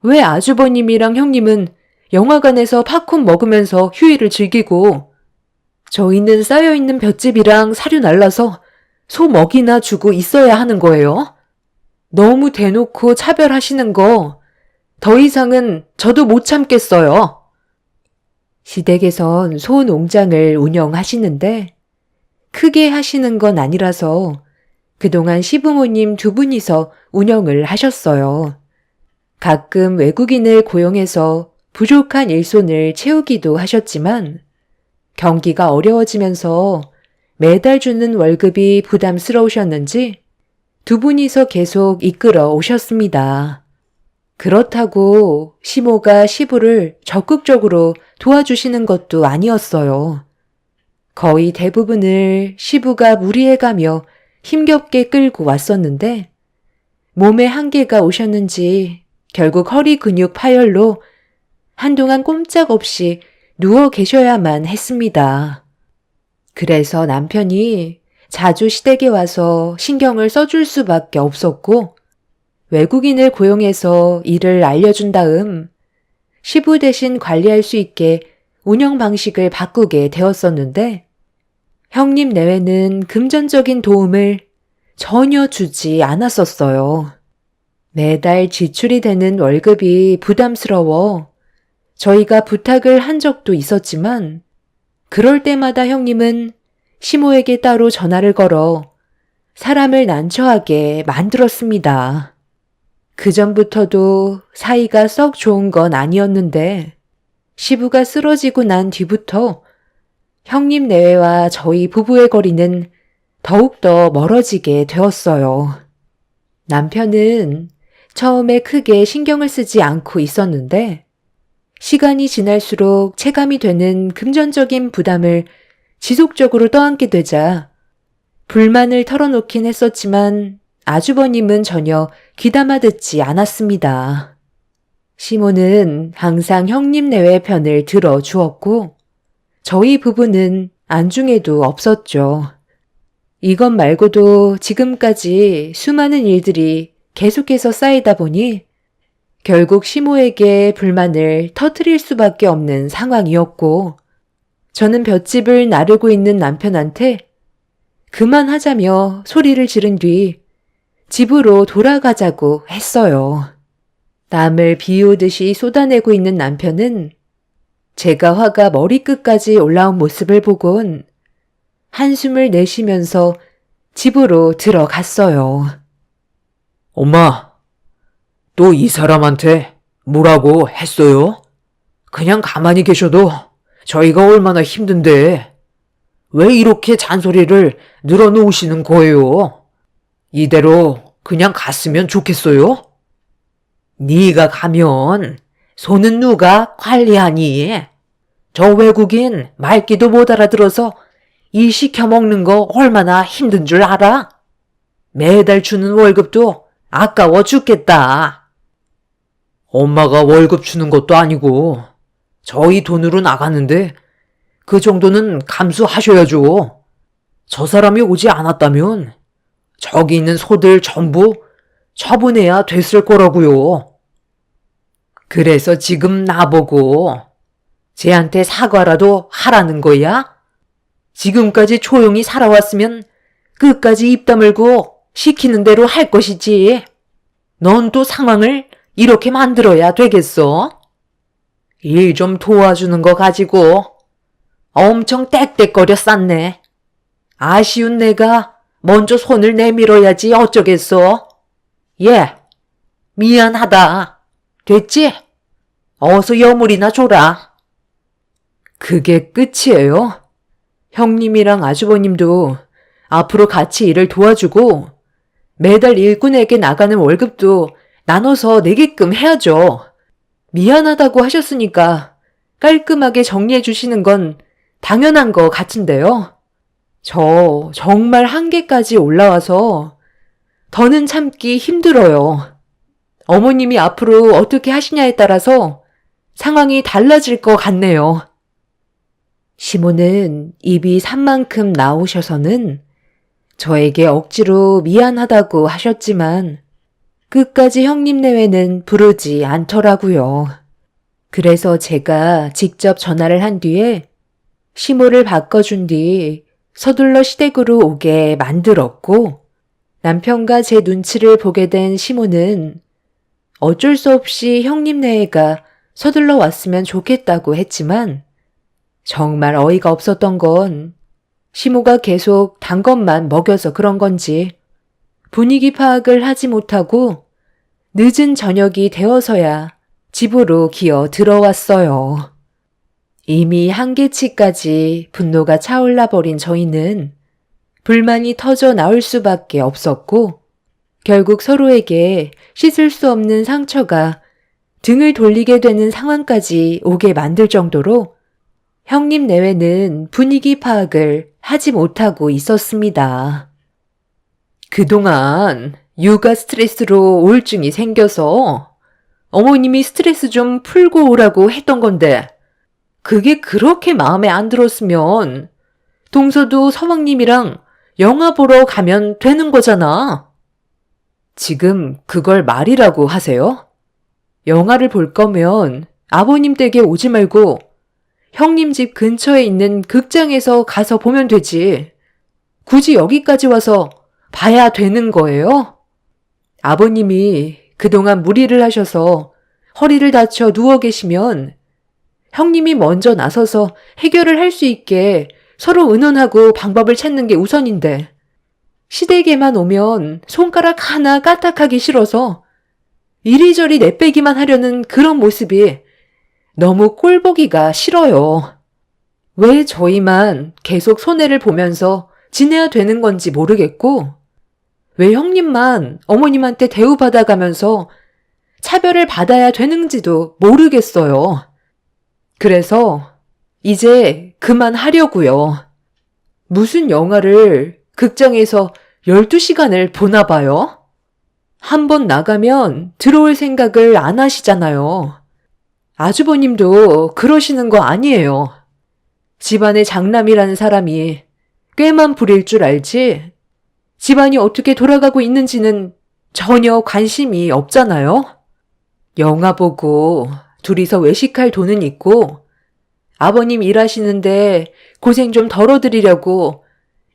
B: 왜 아주버님이랑 형님은 영화관에서 팝콘 먹으면서 휴일을 즐기고 저희는 쌓여있는 볏집이랑 사료 날라서 소 먹이나 주고 있어야 하는 거예요? 너무 대놓고 차별하시는 거 더 이상은 저도 못 참겠어요. 시댁에선 소 농장을 운영하시는데 크게 하시는 건 아니라서 그동안 시부모님 두 분이서 운영을 하셨어요. 가끔 외국인을 고용해서 부족한 일손을 채우기도 하셨지만 경기가 어려워지면서 매달 주는 월급이 부담스러우셨는지 두 분이서 계속 이끌어 오셨습니다. 그렇다고 시모가 시부를 적극적으로 도와주시는 것도 아니었어요. 거의 대부분을 시부가 무리해가며 힘겹게 끌고 왔었는데 몸에 한계가 오셨는지 결국 허리 근육 파열로 한동안 꼼짝없이 누워 계셔야만 했습니다. 그래서 남편이 자주 시댁에 와서 신경을 써줄 수밖에 없었고 외국인을 고용해서 일을 알려준 다음 시부 대신 관리할 수 있게 운영 방식을 바꾸게 되었었는데 형님 내외는 금전적인 도움을 전혀 주지 않았었어요. 매달 지출이 되는 월급이 부담스러워 저희가 부탁을 한 적도 있었지만 그럴 때마다 형님은 시모에게 따로 전화를 걸어 사람을 난처하게 만들었습니다. 그전부터도 사이가 썩 좋은 건 아니었는데 시부가 쓰러지고 난 뒤부터 형님 내외와 저희 부부의 거리는 더욱더 멀어지게 되었어요. 남편은 처음에 크게 신경을 쓰지 않고 있었는데 시간이 지날수록 체감이 되는 금전적인 부담을 지속적으로 떠안게 되자 불만을 털어놓긴 했었지만 아주버님은 전혀 귀담아 듣지 않았습니다. 시모는 항상 형님 내외 편을 들어 주었고 저희 부부는 안중에도 없었죠. 이것 말고도 지금까지 수많은 일들이 계속해서 쌓이다 보니 결국 시모에게 불만을 터뜨릴 수밖에 없는 상황이었고 저는 볏집을 나르고 있는 남편한테 그만하자며 소리를 지른 뒤 집으로 돌아가자고 했어요. 땀을 비오듯이 쏟아내고 있는 남편은 제가 화가 머리끝까지 올라온 모습을 보곤 한숨을 내쉬면서 집으로 들어갔어요.
A: 엄마, 또 이 사람한테 뭐라고 했어요? 그냥 가만히 계셔도 저희가 얼마나 힘든데 왜 이렇게 잔소리를 늘어놓으시는 거예요? 이대로 그냥 갔으면 좋겠어요? 네가 가면 손은 누가 관리하니? 저 외국인 말귀도 못 알아들어서 일 시켜 먹는 거 얼마나 힘든 줄 알아? 매달 주는 월급도 아까워 죽겠다. 엄마가 월급 주는 것도 아니고 저희 돈으로 나가는데 그 정도는 감수하셔야죠. 저 사람이 오지 않았다면 저기 있는 소들 전부 처분해야 됐을 거라고요. 그래서 지금 나보고 쟤한테 사과라도 하라는 거야? 지금까지 조용히 살아왔으면 끝까지 입 다물고 시키는 대로 할 것이지. 넌 또 상황을 이렇게 만들어야 되겠어? 일 좀 도와주는 거 가지고 엄청 떽떽거려 쌌네. 아쉬운 내가 먼저 손을 내밀어야지 어쩌겠어? 예, 미안하다. 됐지? 어서 여물이나 줘라. 그게 끝이에요? 형님이랑 아주버님도 앞으로 같이 일을 도와주고 매달 일꾼에게 나가는 월급도 나눠서 내게끔 해야죠. 미안하다고 하셨으니까 깔끔하게 정리해 주시는 건 당연한 거 같은데요. 저 정말 한계까지 올라와서 더는 참기 힘들어요. 어머님이 앞으로 어떻게 하시냐에 따라서 상황이 달라질 것 같네요. 시모는 입이 산 만큼 나오셔서는 저에게 억지로 미안하다고 하셨지만 끝까지 형님 내외는 부르지 않더라고요. 그래서 제가 직접 전화를 한 뒤에 시모를 바꿔준 뒤 서둘러 시댁으로 오게 만들었고 남편과 제 눈치를 보게 된 시모는 어쩔 수 없이 형님 내외가 서둘러 왔으면 좋겠다고 했지만 정말 어이가 없었던 건 시모가 계속 단 것만 먹여서 그런 건지 분위기 파악을 하지 못하고 늦은 저녁이 되어서야 집으로 기어 들어왔어요. 이미 한계치까지 분노가 차올라 버린 저희는 불만이 터져 나올 수밖에 없었고 결국 서로에게 씻을 수 없는 상처가 등을 돌리게 되는 상황까지 오게 만들 정도로 형님 내외는 분위기 파악을 하지 못하고 있었습니다. 그동안 육아 스트레스로 우울증이 생겨서 어머님이 스트레스 좀 풀고 오라고 했던 건데 그게 그렇게 마음에 안 들었으면 동서도 서방님이랑 영화 보러 가면 되는 거잖아. 지금 그걸 말이라고 하세요? 영화를 볼 거면 아버님 댁에 오지 말고 형님 집 근처에 있는 극장에서 가서 보면 되지. 굳이 여기까지 와서 봐야 되는 거예요? 아버님이 그동안 무리를 하셔서 허리를 다쳐 누워 계시면 형님이 먼저 나서서 해결을 할 수 있게 서로 의논하고 방법을 찾는 게 우선인데 시댁에만 오면 손가락 하나 까딱하기 싫어서 이리저리 내빼기만 하려는 그런 모습이 너무 꼴보기가 싫어요. 왜 저희만 계속 손해를 보면서 지내야 되는 건지 모르겠고 왜 형님만 어머님한테 대우받아가면서 차별을 받아야 되는지도 모르겠어요. 그래서 이제 그만하려고요. 무슨 영화를 극장에서 12시간을 보나 봐요? 한 번 나가면 들어올 생각을 안 하시잖아요. 아주버님도 그러시는 거 아니에요. 집안의 장남이라는 사람이 꾀만 부릴 줄 알지 집안이 어떻게 돌아가고 있는지는 전혀 관심이 없잖아요. 영화 보고 둘이서 외식할 돈은 있고 아버님 일하시는데 고생 좀 덜어드리려고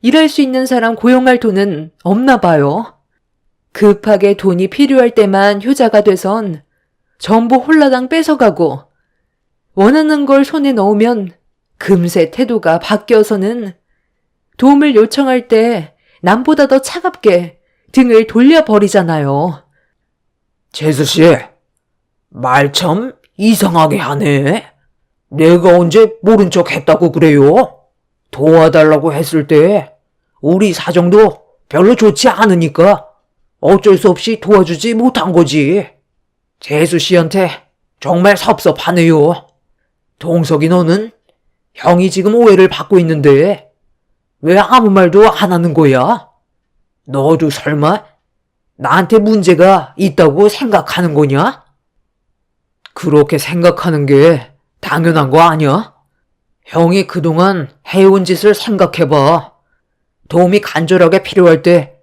A: 일할 수 있는 사람 고용할 돈은 없나 봐요. 급하게 돈이 필요할 때만 효자가 돼선 전부 홀라당 뺏어가고 원하는 걸 손에 넣으면 금세 태도가 바뀌어서는 도움을 요청할 때 남보다 더 차갑게 등을 돌려버리잖아요.
B: 재수 씨, 말 참 이상하게 하네. 내가 언제 모른 척 했다고 그래요? 도와달라고 했을 때 우리 사정도 별로 좋지 않으니까 어쩔 수 없이 도와주지 못한 거지. 재수 씨한테 정말 섭섭하네요. 동석이 너는 형이 지금 오해를 받고 있는데 왜 아무 말도 안 하는 거야? 너도 설마 나한테 문제가 있다고 생각하는 거냐? 그렇게 생각하는 게 당연한 거 아니야? 형이 그동안 해온 짓을 생각해봐. 도움이 간절하게 필요할 때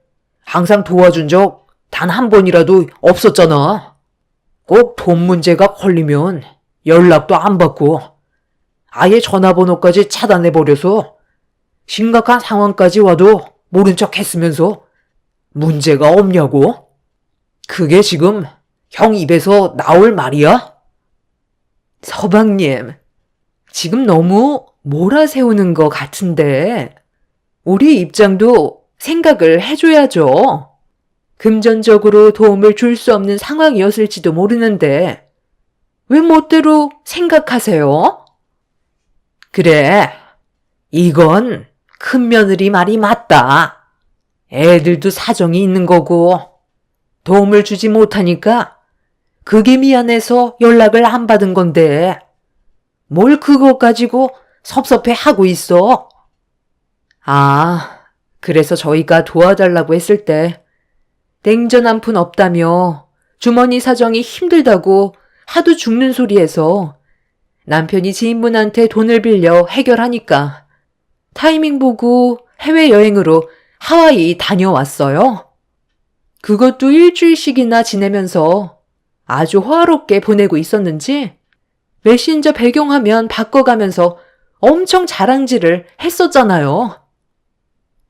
B: 항상 도와준 적 단 한 번이라도 없었잖아. 꼭 돈 문제가 걸리면 연락도 안 받고 아예 전화번호까지 차단해버려서 심각한 상황까지 와도 모른 척 했으면서 문제가 없냐고? 그게 지금 형 입에서 나올 말이야?
A: 서방님, 지금 너무 몰아세우는 것 같은데 우리 입장도 생각을 해줘야죠. 금전적으로 도움을 줄 수 없는 상황이었을지도 모르는데 왜 멋대로 생각하세요? 그래, 이건 큰 며느리 말이 맞다. 애들도 사정이 있는 거고 도움을 주지 못하니까 그게 미안해서 연락을 안 받은 건데 뭘 그거 가지고 섭섭해 하고 있어. 아, 그래서 저희가 도와달라고 했을 때 냉전 한 푼 없다며 주머니 사정이 힘들다고 하도 죽는 소리해서 남편이 지인분한테 돈을 빌려 해결하니까 타이밍 보고 해외여행으로 하와이 다녀왔어요. 그것도 일주일씩이나 지내면서 아주 호화롭게 보내고 있었는지 메신저 배경화면 바꿔가면서 엄청 자랑질을 했었잖아요.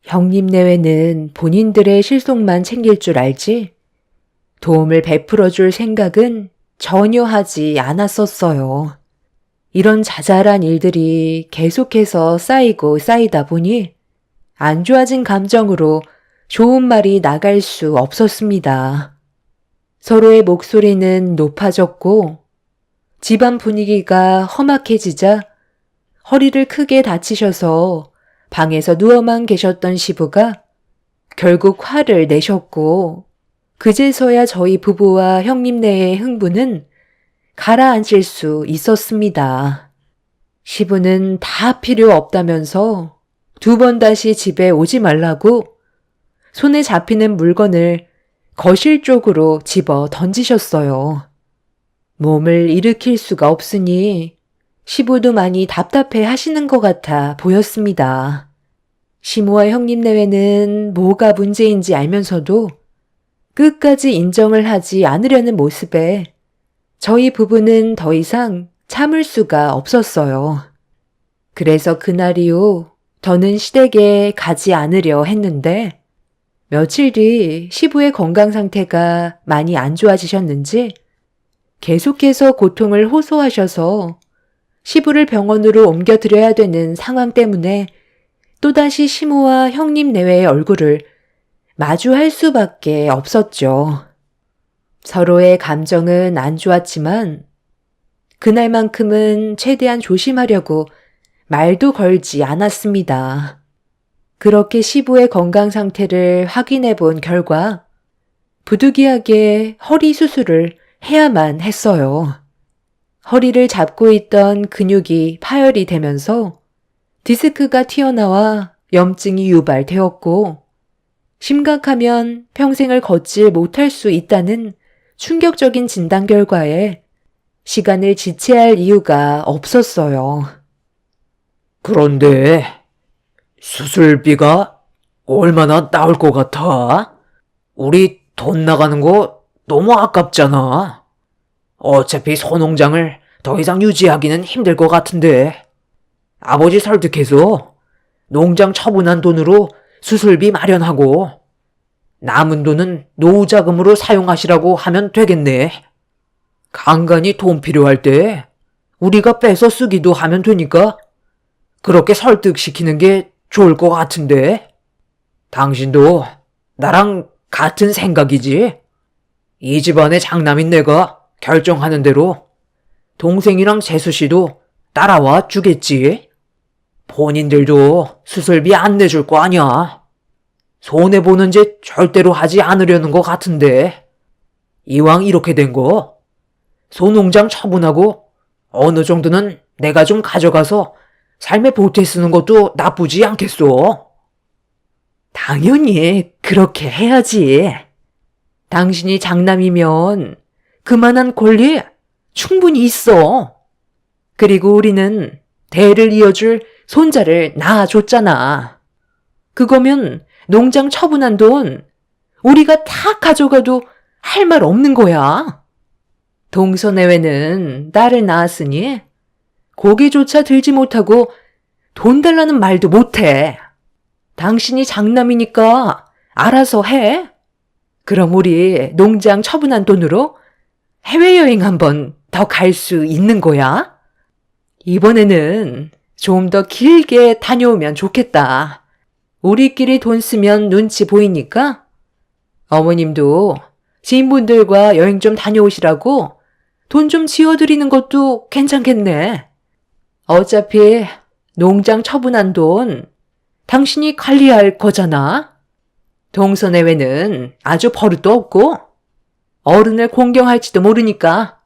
A: 형님 내외는 본인들의 실속만 챙길 줄 알지 도움을 베풀어 줄 생각은 전혀 하지 않았었어요. 이런 자잘한 일들이 계속해서 쌓이고 쌓이다 보니 안 좋아진 감정으로 좋은 말이 나갈 수 없었습니다. 서로의 목소리는 높아졌고 집안 분위기가 험악해지자 허리를 크게 다치셔서 방에서 누워만 계셨던 시부가 결국 화를 내셨고 그제서야 저희 부부와 형님네의 흥분은 가라앉힐 수 있었습니다. 시부는 다 필요 없다면서 2번 다시 집에 오지 말라고 손에 잡히는 물건을 거실 쪽으로 집어 던지셨어요. 몸을 일으킬 수가 없으니 시부도 많이 답답해 하시는 것 같아 보였습니다. 시모와 형님 내외는 뭐가 문제인지 알면서도 끝까지 인정을 하지 않으려는 모습에 저희 부부는 더 이상 참을 수가 없었어요. 그래서 그날 이후 더는 시댁에 가지 않으려 했는데 며칠 뒤 시부의 건강 상태가 많이 안 좋아지셨는지 계속해서 고통을 호소하셔서 시부를 병원으로 옮겨드려야 되는 상황 때문에 또다시 시모와 형님 내외의 얼굴을 마주할 수밖에 없었죠. 서로의 감정은 안 좋았지만 그날만큼은 최대한 조심하려고 말도 걸지 않았습니다. 그렇게 시부의 건강 상태를 확인해 본 결과 부득이하게 허리 수술을 해야만 했어요. 허리를 잡고 있던 근육이 파열이 되면서 디스크가 튀어나와 염증이 유발되었고 심각하면 평생을 걷질 못할 수 있다는 충격적인 진단 결과에 시간을 지체할 이유가 없었어요.
B: 그런데 수술비가 얼마나 나올 것 같아? 우리 돈 나가는 거 너무 아깝잖아. 어차피 소농장을 더 이상 유지하기는 힘들 것 같은데. 아버지 설득해서 농장 처분한 돈으로 수술비 마련하고 남은 돈은 노후자금으로 사용하시라고 하면 되겠네. 간간히 돈 필요할 때 우리가 빼서 쓰기도 하면 되니까 그렇게 설득시키는 게 좋을 것 같은데? 당신도 나랑 같은 생각이지? 이 집안의 장남인 내가 결정하는 대로 동생이랑 재수 씨도 따라와 주겠지? 본인들도 수술비 안 내줄 거 아니야. 손해보는 짓 절대로 하지 않으려는 것 같은데. 이왕 이렇게 된 거, 소농장 처분하고 어느 정도는 내가 좀 가져가서 삶에 보태 쓰는 것도 나쁘지 않겠소?
A: 당연히 그렇게 해야지. 당신이 장남이면 그만한 권리 충분히 있어. 그리고 우리는 대를 이어줄 손자를 낳아줬잖아. 그거면 농장 처분한 돈 우리가 다 가져가도 할 말 없는 거야. 동서내외는 딸을 낳았으니 고개조차 들지 못하고 돈 달라는 말도 못해. 당신이 장남이니까 알아서 해. 그럼 우리 농장 처분한 돈으로 해외여행 한번 더 갈 수 있는 거야. 이번에는 좀 더 길게 다녀오면 좋겠다. 우리끼리 돈 쓰면 눈치 보이니까 어머님도 지인분들과 여행 좀 다녀오시라고 돈 좀 지어드리는 것도 괜찮겠네. 어차피 농장 처분한 돈 당신이 관리할 거잖아. 동서내외는 아주 버릇도 없고 어른을 공경할지도 모르니까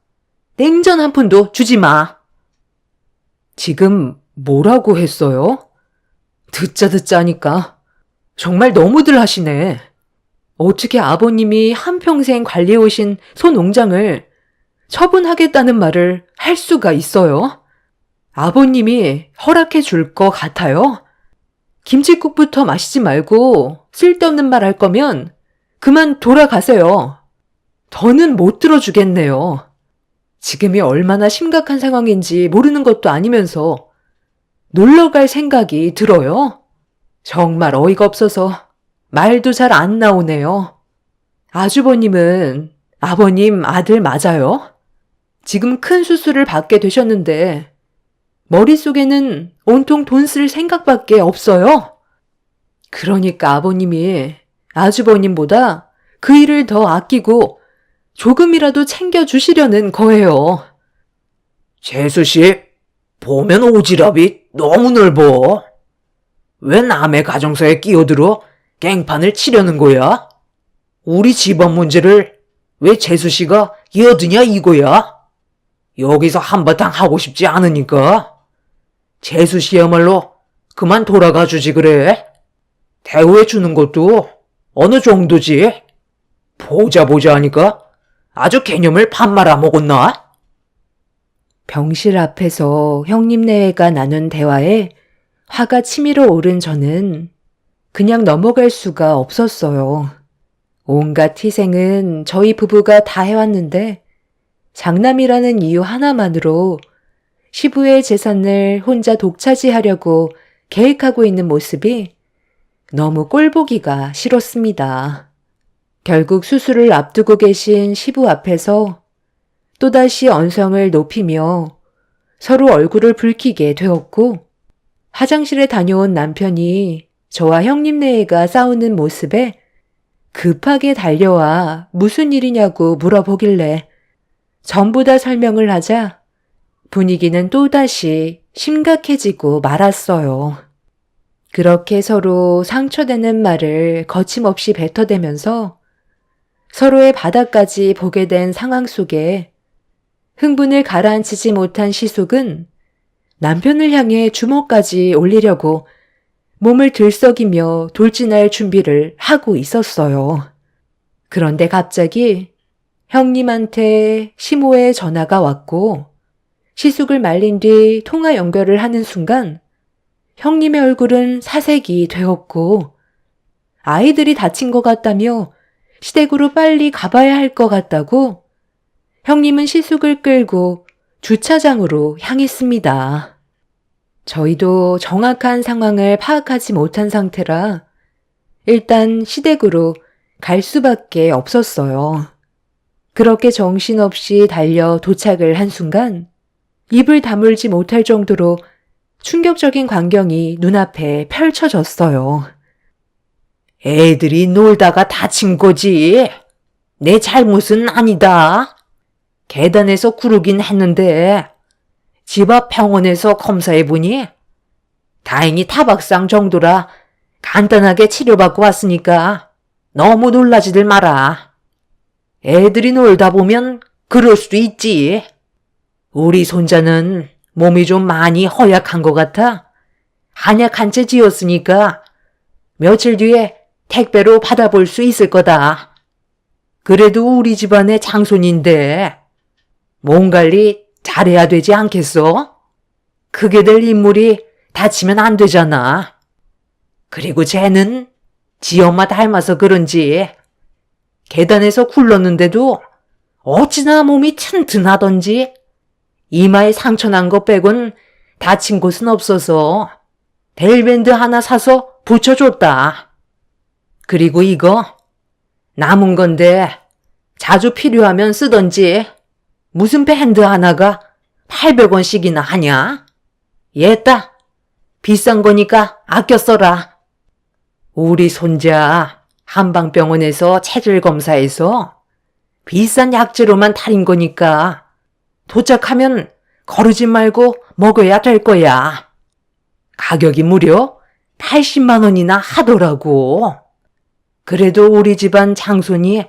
A: 냉전 한 푼도 주지 마. 지금 뭐라고 했어요? 듣자 하니까 정말 너무들 하시네. 어떻게 아버님이 한평생 관리해오신 소농장을 처분하겠다는 말을 할 수가 있어요? 아버님이 허락해 줄 것 같아요? 김칫국부터 마시지 말고 쓸데없는 말 할 거면 그만 돌아가세요. 더는 못 들어주겠네요. 지금이 얼마나 심각한 상황인지 모르는 것도 아니면서 놀러 갈 생각이 들어요? 정말 어이가 없어서 말도 잘 안 나오네요. 아주버님은 아버님 아들 맞아요? 지금 큰 수술을 받게 되셨는데 머릿속에는 온통 돈 쓸 생각밖에 없어요. 그러니까 아버님이 아주버님보다 그 일을 더 아끼고 조금이라도 챙겨주시려는 거예요.
B: 재수씨, 보면 오지랖이 너무 넓어. 왜 남의 가정사에 끼어들어 깽판을 치려는 거야? 우리 집안 문제를 왜 재수씨가 이어드냐 이거야? 여기서 한바탕 하고 싶지 않으니까. 재수씨야말로 그만 돌아가 주지 그래. 대우해 주는 것도 어느 정도지. 보자 하니까 아주 개념을 밥 말아 먹었나?
A: 병실 앞에서 형님네가 나눈 대화에 화가 치밀어 오른 저는 그냥 넘어갈 수가 없었어요. 온갖 희생은 저희 부부가 다 해왔는데 장남이라는 이유 하나만으로 시부의 재산을 혼자 독차지하려고 계획하고 있는 모습이 너무 꼴보기가 싫었습니다. 결국 수술을 앞두고 계신 시부 앞에서 또다시 언성을 높이며 서로 얼굴을 붉히게 되었고 화장실에 다녀온 남편이 저와 형님네가 싸우는 모습에 급하게 달려와 무슨 일이냐고 물어보길래 전부 다 설명을 하자 분위기는 또다시 심각해지고 말았어요. 그렇게 서로 상처되는 말을 거침없이 뱉어대면서 서로의 바닥까지 보게 된 상황 속에 흥분을 가라앉히지 못한 시숙은 남편을 향해 주먹까지 올리려고 몸을 들썩이며 돌진할 준비를 하고 있었어요. 그런데 갑자기 형님한테 시모의 전화가 왔고 시숙을 말린 뒤 통화 연결을 하는 순간 형님의 얼굴은 사색이 되었고 아이들이 다친 것 같다며 시댁으로 빨리 가봐야 할 것 같다고 형님은 시숙을 끌고 주차장으로 향했습니다. 저희도 정확한 상황을 파악하지 못한 상태라 일단 시댁으로 갈 수밖에 없었어요. 그렇게 정신없이 달려 도착을 한 순간 입을 다물지 못할 정도로
B: 충격적인 광경이 눈앞에 펼쳐졌어요.
A: 애들이 놀다가 다친 거지. 내 잘못은 아니다. 계단에서 구르긴 했는데 집 앞 병원에서 검사해보니 다행히 타박상 정도라 간단하게 치료받고 왔으니까 너무 놀라지들 마라. 애들이 놀다 보면 그럴 수도 있지. 우리 손자는 몸이 좀 많이 허약한 것 같아 한약 한 채 지었으니까 며칠 뒤에 택배로 받아볼 수 있을 거다. 그래도 우리 집안의 장손인데 몸 관리 잘해야 되지 않겠어? 크게 될 인물이 다치면 안 되잖아. 그리고 쟤는 지 엄마 닮아서 그런지 계단에서 굴렀는데도 어찌나 몸이 튼튼하던지 이마에 상처 난 거 빼곤 다친 곳은 없어서 벨밴드 하나 사서 붙여줬다. 그리고 이거 남은 건데 자주 필요하면 쓰던지 무슨 밴드 하나가 800원씩이나 하냐? 얘따 비싼 거니까 아껴 써라. 우리 손자 한방병원에서 체질 검사해서 비싼 약재로만 탈인 거니까 도착하면 거르지 말고 먹어야 될 거야. 가격이 무려 80만 원이나 하더라고. 그래도 우리 집안 장손이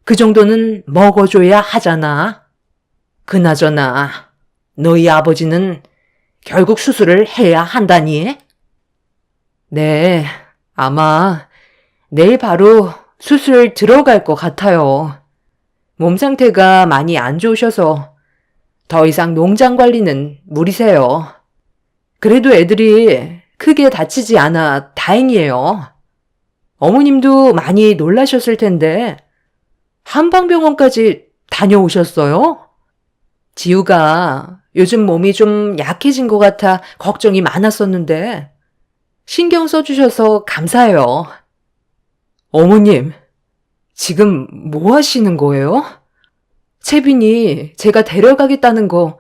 A: 그 정도는 먹어줘야 하잖아. 그나저나 너희 아버지는 결국 수술을 해야 한다니? 네, 아마 내일 바로 수술 들어갈 것 같아요. 몸 상태가 많이 안 좋으셔서 더 이상 농장 관리는 무리세요. 그래도 애들이 크게 다치지 않아 다행이에요. 어머님도 많이 놀라셨을 텐데 한방병원까지 다녀오셨어요? 지우가 요즘 몸이 좀 약해진 것 같아 걱정이 많았었는데 신경 써주셔서 감사해요. 어머님, 지금 뭐 하시는 거예요? 채빈이 제가 데려가겠다는 거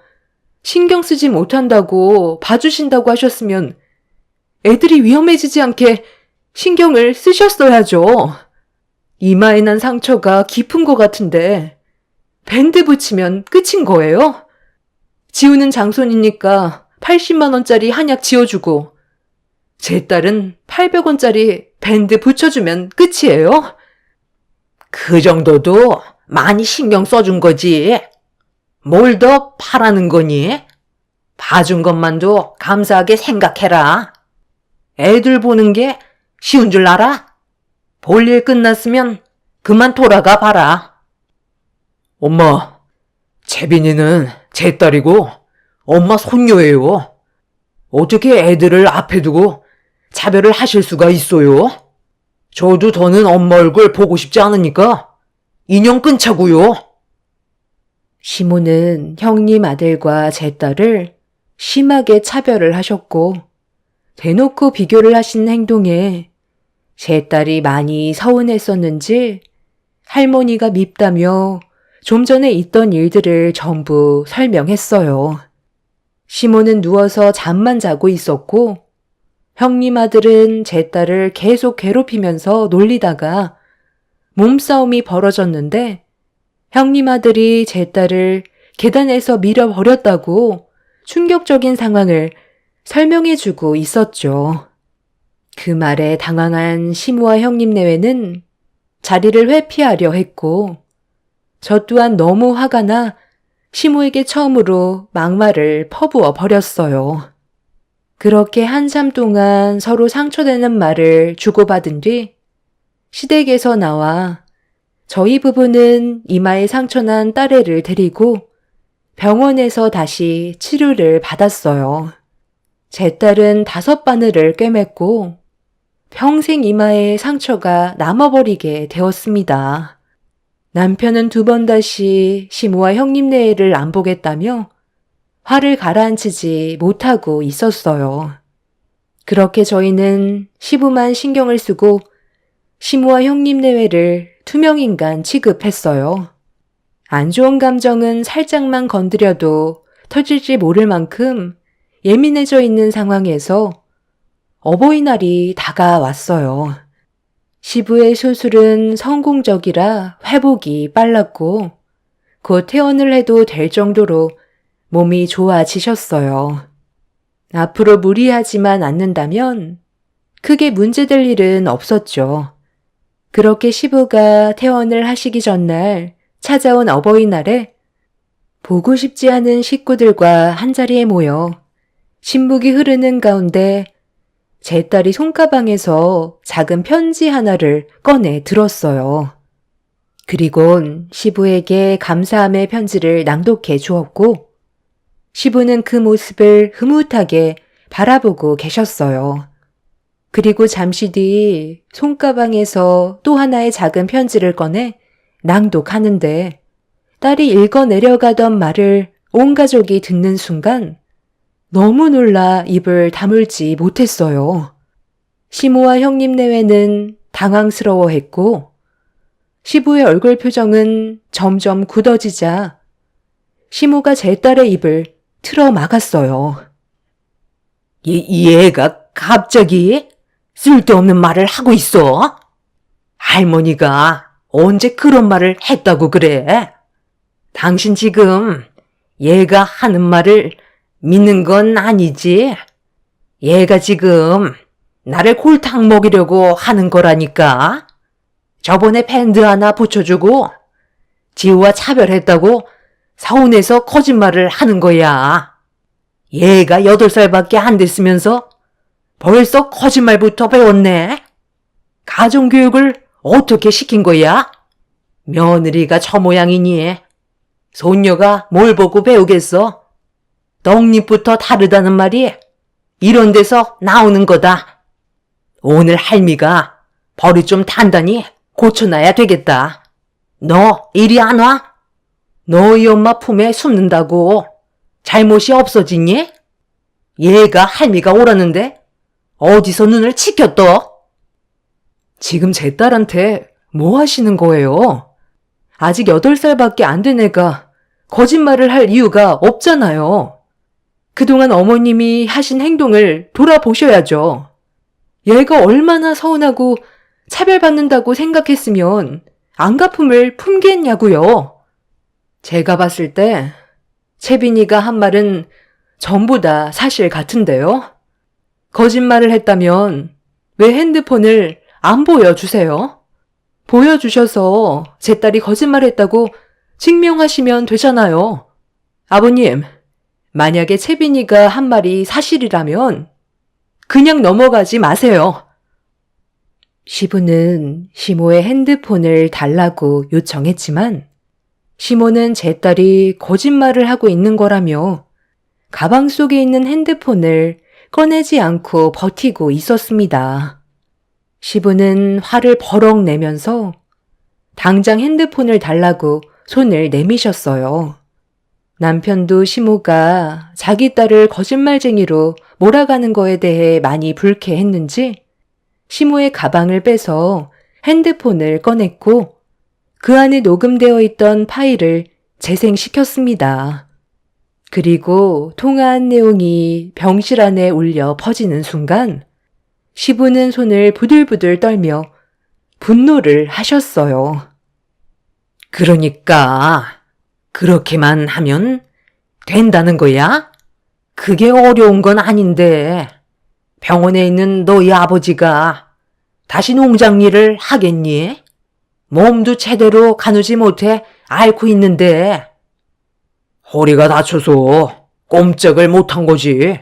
A: 신경 쓰지 못한다고 봐주신다고 하셨으면 애들이 위험해지지 않게 신경을 쓰셨어야죠. 이마에 난 상처가 깊은 것 같은데 밴드 붙이면 끝인 거예요? 지우는 장손이니까 80만 원짜리 한약 지어주고 제 딸은 800원짜리 밴드 붙여주면 끝이에요? 그 정도도 많이 신경 써준 거지. 뭘 더 바라는 거니? 봐준 것만도 감사하게 생각해라. 애들 보는 게 쉬운 줄 알아? 볼일 끝났으면 그만 돌아가 봐라. 엄마, 채빈이는 제 딸이고 엄마 손녀예요. 어떻게 애들을 앞에 두고 차별을 하실 수가 있어요? 저도 더는 엄마 얼굴 보고 싶지 않으니까 인연 끊자고요.
B: 시모는 형님 아들과 제 딸을 심하게 차별을 하셨고 대놓고 비교를 하신 행동에 제 딸이 많이 서운했었는지 할머니가 밉다며 좀 전에 있던 일들을 전부 설명했어요. 시모는 누워서 잠만 자고 있었고 형님 아들은 제 딸을 계속 괴롭히면서 놀리다가 몸싸움이 벌어졌는데 형님 아들이 제 딸을 계단에서 밀어버렸다고 충격적인 상황을 설명해주고 있었죠. 그 말에 당황한 시모와 형님 내외는 자리를 회피하려 했고 저 또한 너무 화가 나 시모에게 처음으로 막말을 퍼부어 버렸어요. 그렇게 한참 동안 서로 상처되는 말을 주고받은 뒤 시댁에서 나와 저희 부부는 이마에 상처난 딸애를 데리고 병원에서 다시 치료를 받았어요. 제 딸은 5바늘을 꿰맸고 평생 이마에 상처가 남아버리게 되었습니다. 남편은 2번 다시 시모와 형님네를 안 보겠다며 화를 가라앉히지 못하고 있었어요. 그렇게 저희는 시부만 신경을 쓰고 시모와 형님네회를 투명인간 취급했어요. 안 좋은 감정은 살짝만 건드려도 터질지 모를 만큼
A: 예민해져 있는 상황에서 어버이날이 다가왔어요. 시부의 수술은 성공적이라 회복이 빨랐고 곧 퇴원을 해도 될 정도로 몸이 좋아지셨어요. 앞으로 무리하지만 않는다면 크게 문제될 일은 없었죠. 그렇게 시부가 퇴원을 하시기 전날 찾아온 어버이날에 보고 싶지 않은 식구들과 한자리에 모여 신묵이 흐르는 가운데 제 딸이 손가방에서 작은 편지 하나를 꺼내 들었어요. 그리곤 시부에게 감사함의 편지를 낭독해 주었고 시부는 그 모습을 흐뭇하게 바라보고 계셨어요. 그리고 잠시 뒤 손가방에서 또 하나의 작은 편지를 꺼내 낭독하는데 딸이 읽어 내려가던 말을 온 가족이 듣는 순간 너무 놀라 입을 다물지 못했어요. 시모와 형님 내외는 당황스러워했고 시부의 얼굴 표정은 점점 굳어지자 시모가 제 딸의 입을 틀어 막았어요. 얘가 갑자기 쓸데없는 말을 하고 있어? 할머니가 언제 그런 말을 했다고 그래? 당신 지금 얘가 하는 말을 믿는 건 아니지? 얘가 지금 나를 골탕 먹이려고 하는 거라니까? 저번에 밴드 하나 붙여주고 지우와 차별했다고 서운해서 거짓말을 하는 거야. 얘가 8살밖에 안 됐으면서 벌써 거짓말부터 배웠네? 가정교육을 어떻게 시킨 거야? 며느리가 저 모양이니 손녀가 뭘 보고 배우겠어? 떡잎부터 다르다는 말이 이런 데서 나오는 거다. 오늘 할미가 버릇 좀 단단히 고쳐놔야 되겠다. 너 이리 안 와? 너희 엄마 품에 숨는다고 잘못이 없어지니? 얘가 할미가 오라는데 어디서 눈을 치켰어? 지금 제 딸한테 뭐 하시는 거예요? 아직 8살밖에 안 된 애가 거짓말을 할 이유가 없잖아요. 그동안 어머님이 하신 행동을 돌아보셔야죠. 얘가 얼마나 서운하고 차별받는다고 생각했으면 안갚음을 품겠냐고요. 제가 봤을 때 채빈이가 한 말은 전부 다 사실 같은데요. 거짓말을 했다면 왜 핸드폰을 안 보여주세요? 보여주셔서 제 딸이 거짓말했다고 증명하시면 되잖아요. 아버님, 만약에 채빈이가 한 말이 사실이라면 그냥 넘어가지 마세요. 시부는 시모의 핸드폰을 달라고 요청했지만 시모는 제 딸이 거짓말을 하고 있는 거라며 가방 속에 있는 핸드폰을 꺼내지 않고 버티고 있었습니다. 시부는 화를 버럭 내면서 당장 핸드폰을 달라고 손을 내미셨어요. 남편도 시모가 자기 딸을 거짓말쟁이로 몰아가는 거에 대해 많이 불쾌했는지 시모의 가방을 빼서 핸드폰을 꺼냈고 그 안에 녹음되어 있던 파일을 재생시켰습니다. 그리고 통화한 내용이 병실 안에 울려 퍼지는 순간 시부는 손을 부들부들 떨며 분노를 하셨어요. 그러니까 그렇게만 하면 된다는 거야? 그게 어려운 건 아닌데 병원에 있는 너희 아버지가 다시 농장 일을 하겠니? 몸도 제대로 가누지 못해 앓고 있는데 허리가 다쳐서 꼼짝을 못한 거지.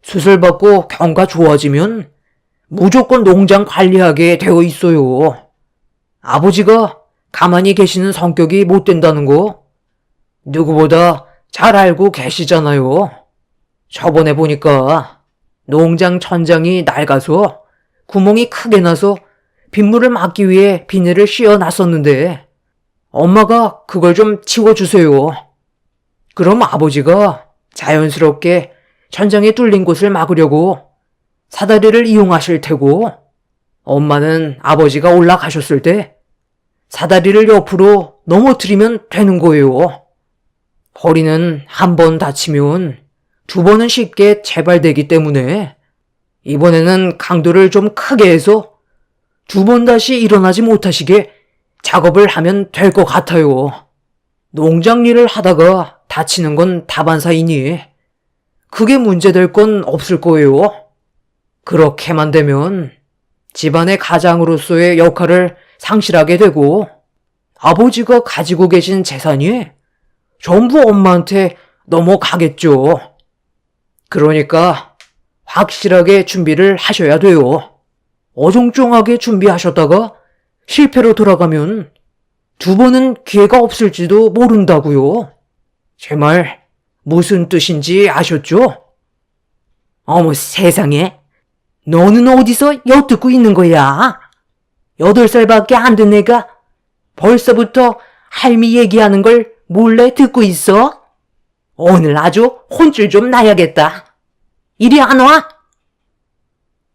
A: 수술받고 경과 좋아지면 무조건 농장 관리하게 되어 있어요. 아버지가 가만히 계시는 성격이 못 된다는 거 누구보다 잘 알고 계시잖아요. 저번에 보니까 농장 천장이 낡아서 구멍이 크게 나서 빗물을 막기 위해 비닐을 씌워 놨었는데 엄마가 그걸 좀 치워주세요. 그럼 아버지가 자연스럽게 천장에 뚫린 곳을 막으려고 사다리를 이용하실 테고 엄마는 아버지가 올라가셨을 때 사다리를 옆으로 넘어뜨리면 되는 거예요. 허리는 한 번 다치면
B: 2번은 쉽게 재발되기 때문에 이번에는 강도를 좀 크게 해서 2번 다시 일어나지 못하시게 작업을 하면 될 것 같아요. 농장 일을 하다가 다치는 건 다반사이니 크게 문제될 건 없을 거예요. 그렇게만 되면 집안의 가장으로서의 역할을 상실하게 되고 아버지가 가지고 계신 재산이 전부 엄마한테 넘어가겠죠. 그러니까 확실하게 준비를 하셔야 돼요. 어정쩡하게 준비하셨다가 실패로 돌아가면 2번은 기회가 없을지도 모른다고요. 제 말 무슨 뜻인지 아셨죠? 어머 세상에, 너는 어디서 엿듣고 있는 거야? 8살밖에 안 된 애가 벌써부터 할미 얘기하는 걸 몰래 듣고 있어? 오늘 아주 혼쭐 좀 나야겠다. 이리 안 와?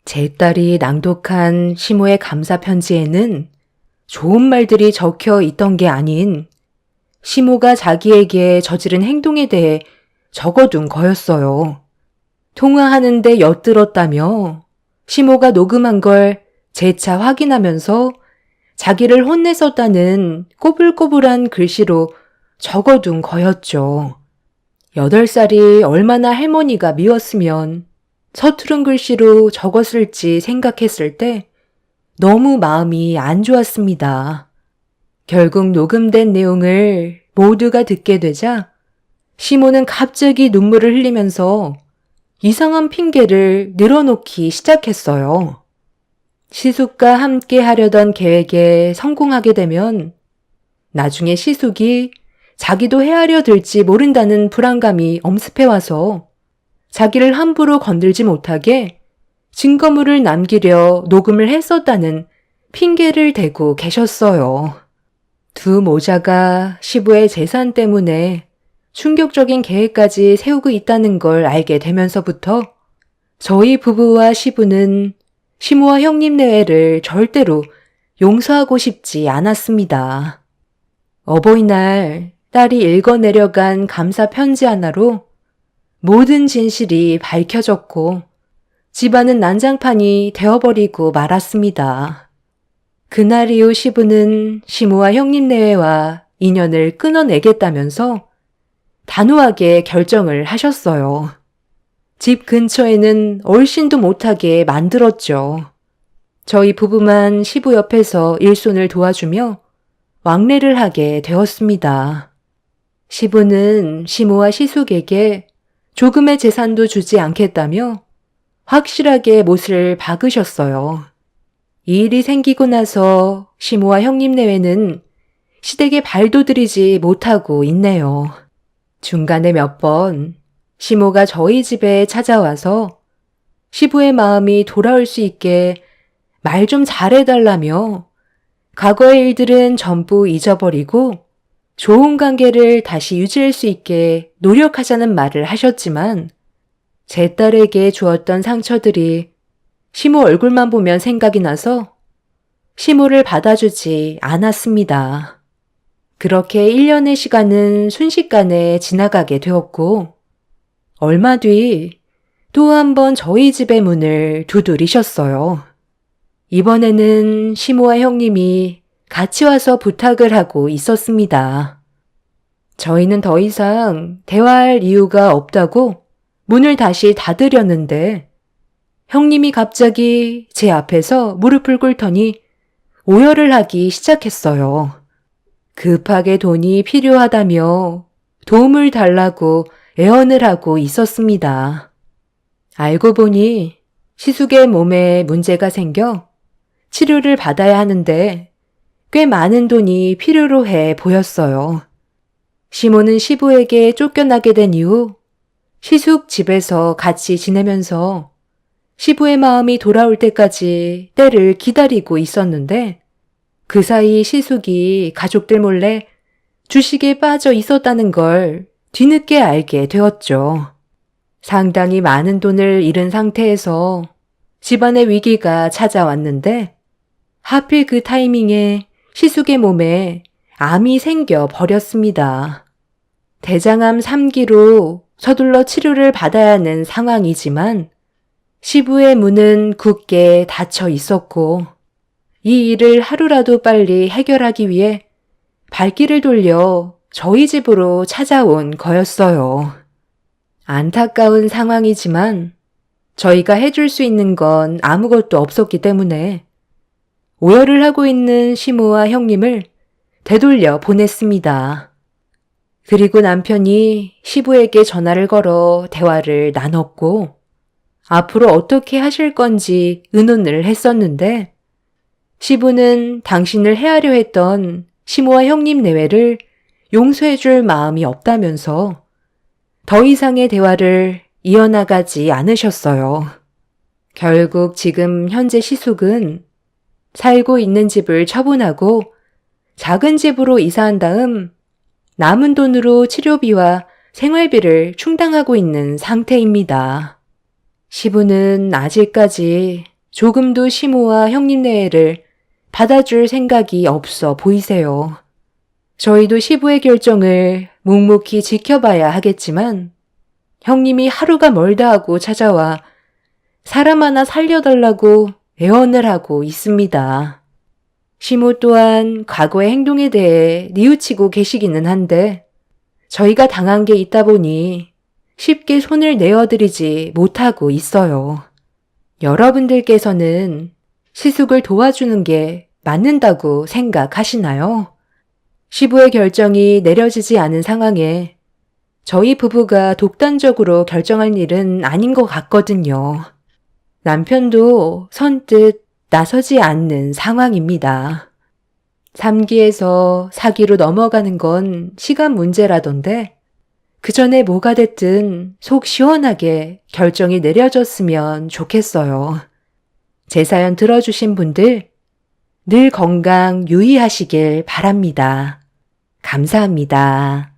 A: 제 딸이 낭독한 시모의 감사 편지에는 좋은 말들이 적혀 있던 게 아닌 시모가 자기에게 저지른 행동에 대해 적어둔 거였어요. 통화하는데 엿들었다며 시모가 녹음한 걸 재차 확인하면서 자기를 혼냈었다는 꼬불꼬불한 글씨로 적어둔 거였죠. 8살이 얼마나 할머니가 미웠으면 서투른 글씨로 적었을지 생각했을 때 너무 마음이 안 좋았습니다. 결국 녹음된 내용을 모두가 듣게 되자 시모는 갑자기 눈물을 흘리면서 이상한 핑계를 늘어놓기 시작했어요. 시숙과 함께 하려던 계획에 성공하게 되면 나중에 시숙이 자기도 헤아려 들지 모른다는 불안감이 엄습해와서 자기를 함부로 건들지 못하게 증거물을 남기려 녹음을 했었다는 핑계를 대고 계셨어요. 두 모자가 시부의 재산 때문에 충격적인 계획까지 세우고 있다는 걸 알게 되면서부터 저희 부부와 시부는 시모와 형님 내외를 절대로 용서하고 싶지 않았습니다. 어버이날 딸이 읽어내려간 감사 편지 하나로 모든 진실이 밝혀졌고 집안은 난장판이 되어버리고 말았습니다. 그날 이후 시부는 시모와 형님 내외와 인연을 끊어내겠다면서 단호하게 결정을 하셨어요. 집 근처에는 얼씬도 못하게 만들었죠. 저희 부부만 시부 옆에서 일손을 도와주며 왕래를 하게 되었습니다. 시부는 시모와 시숙에게 조금의 재산도 주지 않겠다며 확실하게 못을 박으셨어요. 이 일이 생기고 나서 시모와 형님 내외는 시댁에 발도 들이지 못하고 있네요. 중간에 몇 번 시모가 저희 집에 찾아와서 시부의 마음이 돌아올 수 있게 말 좀 잘해달라며 과거의 일들은 전부 잊어버리고 좋은 관계를 다시 유지할 수 있게 노력하자는 말을 하셨지만 제 딸에게 주었던 상처들이 시모 얼굴만 보면 생각이 나서 시모를 받아주지 않았습니다. 그렇게 1년의 시간은 순식간에 지나가게 되었고 얼마 뒤 또 한 번 저희 집의 문을 두드리셨어요. 이번에는 시모와 형님이 같이 와서 부탁을 하고 있었습니다. 저희는 더 이상 대화할 이유가 없다고 문을 다시 닫으려는데 형님이 갑자기 제 앞에서 무릎을 꿇더니 오열을 하기 시작했어요. 급하게 돈이 필요하다며 도움을 달라고 애언을 하고 있었습니다. 알고 보니 시숙의 몸에 문제가 생겨 치료를 받아야 하는데 꽤 많은 돈이 필요로 해 보였어요. 시모는 시부에게 쫓겨나게 된 이후 시숙 집에서 같이 지내면서 시부의 마음이 돌아올 때까지 때를 기다리고 있었는데 그 사이 시숙이 가족들 몰래 주식에 빠져 있었다는 걸 뒤늦게 알게 되었죠. 상당히 많은 돈을 잃은 상태에서 집안의 위기가 찾아왔는데 하필 그 타이밍에 시숙의 몸에 암이 생겨 버렸습니다. 대장암 3기로 서둘러 치료를 받아야 하는 상황이지만 시부의 문은 굳게 닫혀 있었고 이 일을 하루라도 빨리 해결하기 위해 발길을 돌려 저희 집으로 찾아온 거였어요. 안타까운 상황이지만 저희가 해줄 수 있는 건 아무것도 없었기 때문에 오열을 하고 있는 시모와 형님을 되돌려 보냈습니다. 그리고 남편이 시부에게 전화를 걸어 대화를 나눴고 앞으로 어떻게 하실 건지 의논을 했었는데 시부는 당신을 해하려 했던 시모와 형님 내외를 용서해 줄 마음이 없다면서 더 이상의 대화를 이어나가지 않으셨어요. 결국 지금 현재 시숙은 살고 있는 집을 처분하고 작은 집으로 이사한 다음 남은 돈으로 치료비와 생활비를 충당하고 있는 상태입니다. 시부는 아직까지 조금도 시모와 형님 내외를 받아줄 생각이 없어 보이세요. 저희도 시부의 결정을 묵묵히 지켜봐야 하겠지만 형님이 하루가 멀다 하고 찾아와 사람 하나 살려달라고 애원을 하고 있습니다. 시모 또한 과거의 행동에 대해 뉘우치고 계시기는 한데 저희가 당한 게 있다 보니 쉽게 손을 내어드리지 못하고 있어요. 여러분들께서는 시숙을 도와주는 게 맞는다고 생각하시나요? 시부의 결정이 내려지지 않은 상황에 저희 부부가 독단적으로 결정할 일은 아닌 것 같거든요. 남편도 선뜻 나서지 않는 상황입니다. 3기에서 4기로 넘어가는 건 시간 문제라던데 그 전에 뭐가 됐든 속 시원하게 결정이 내려졌으면 좋겠어요. 제 사연 들어주신 분들 늘 건강 유의하시길 바랍니다. 감사합니다.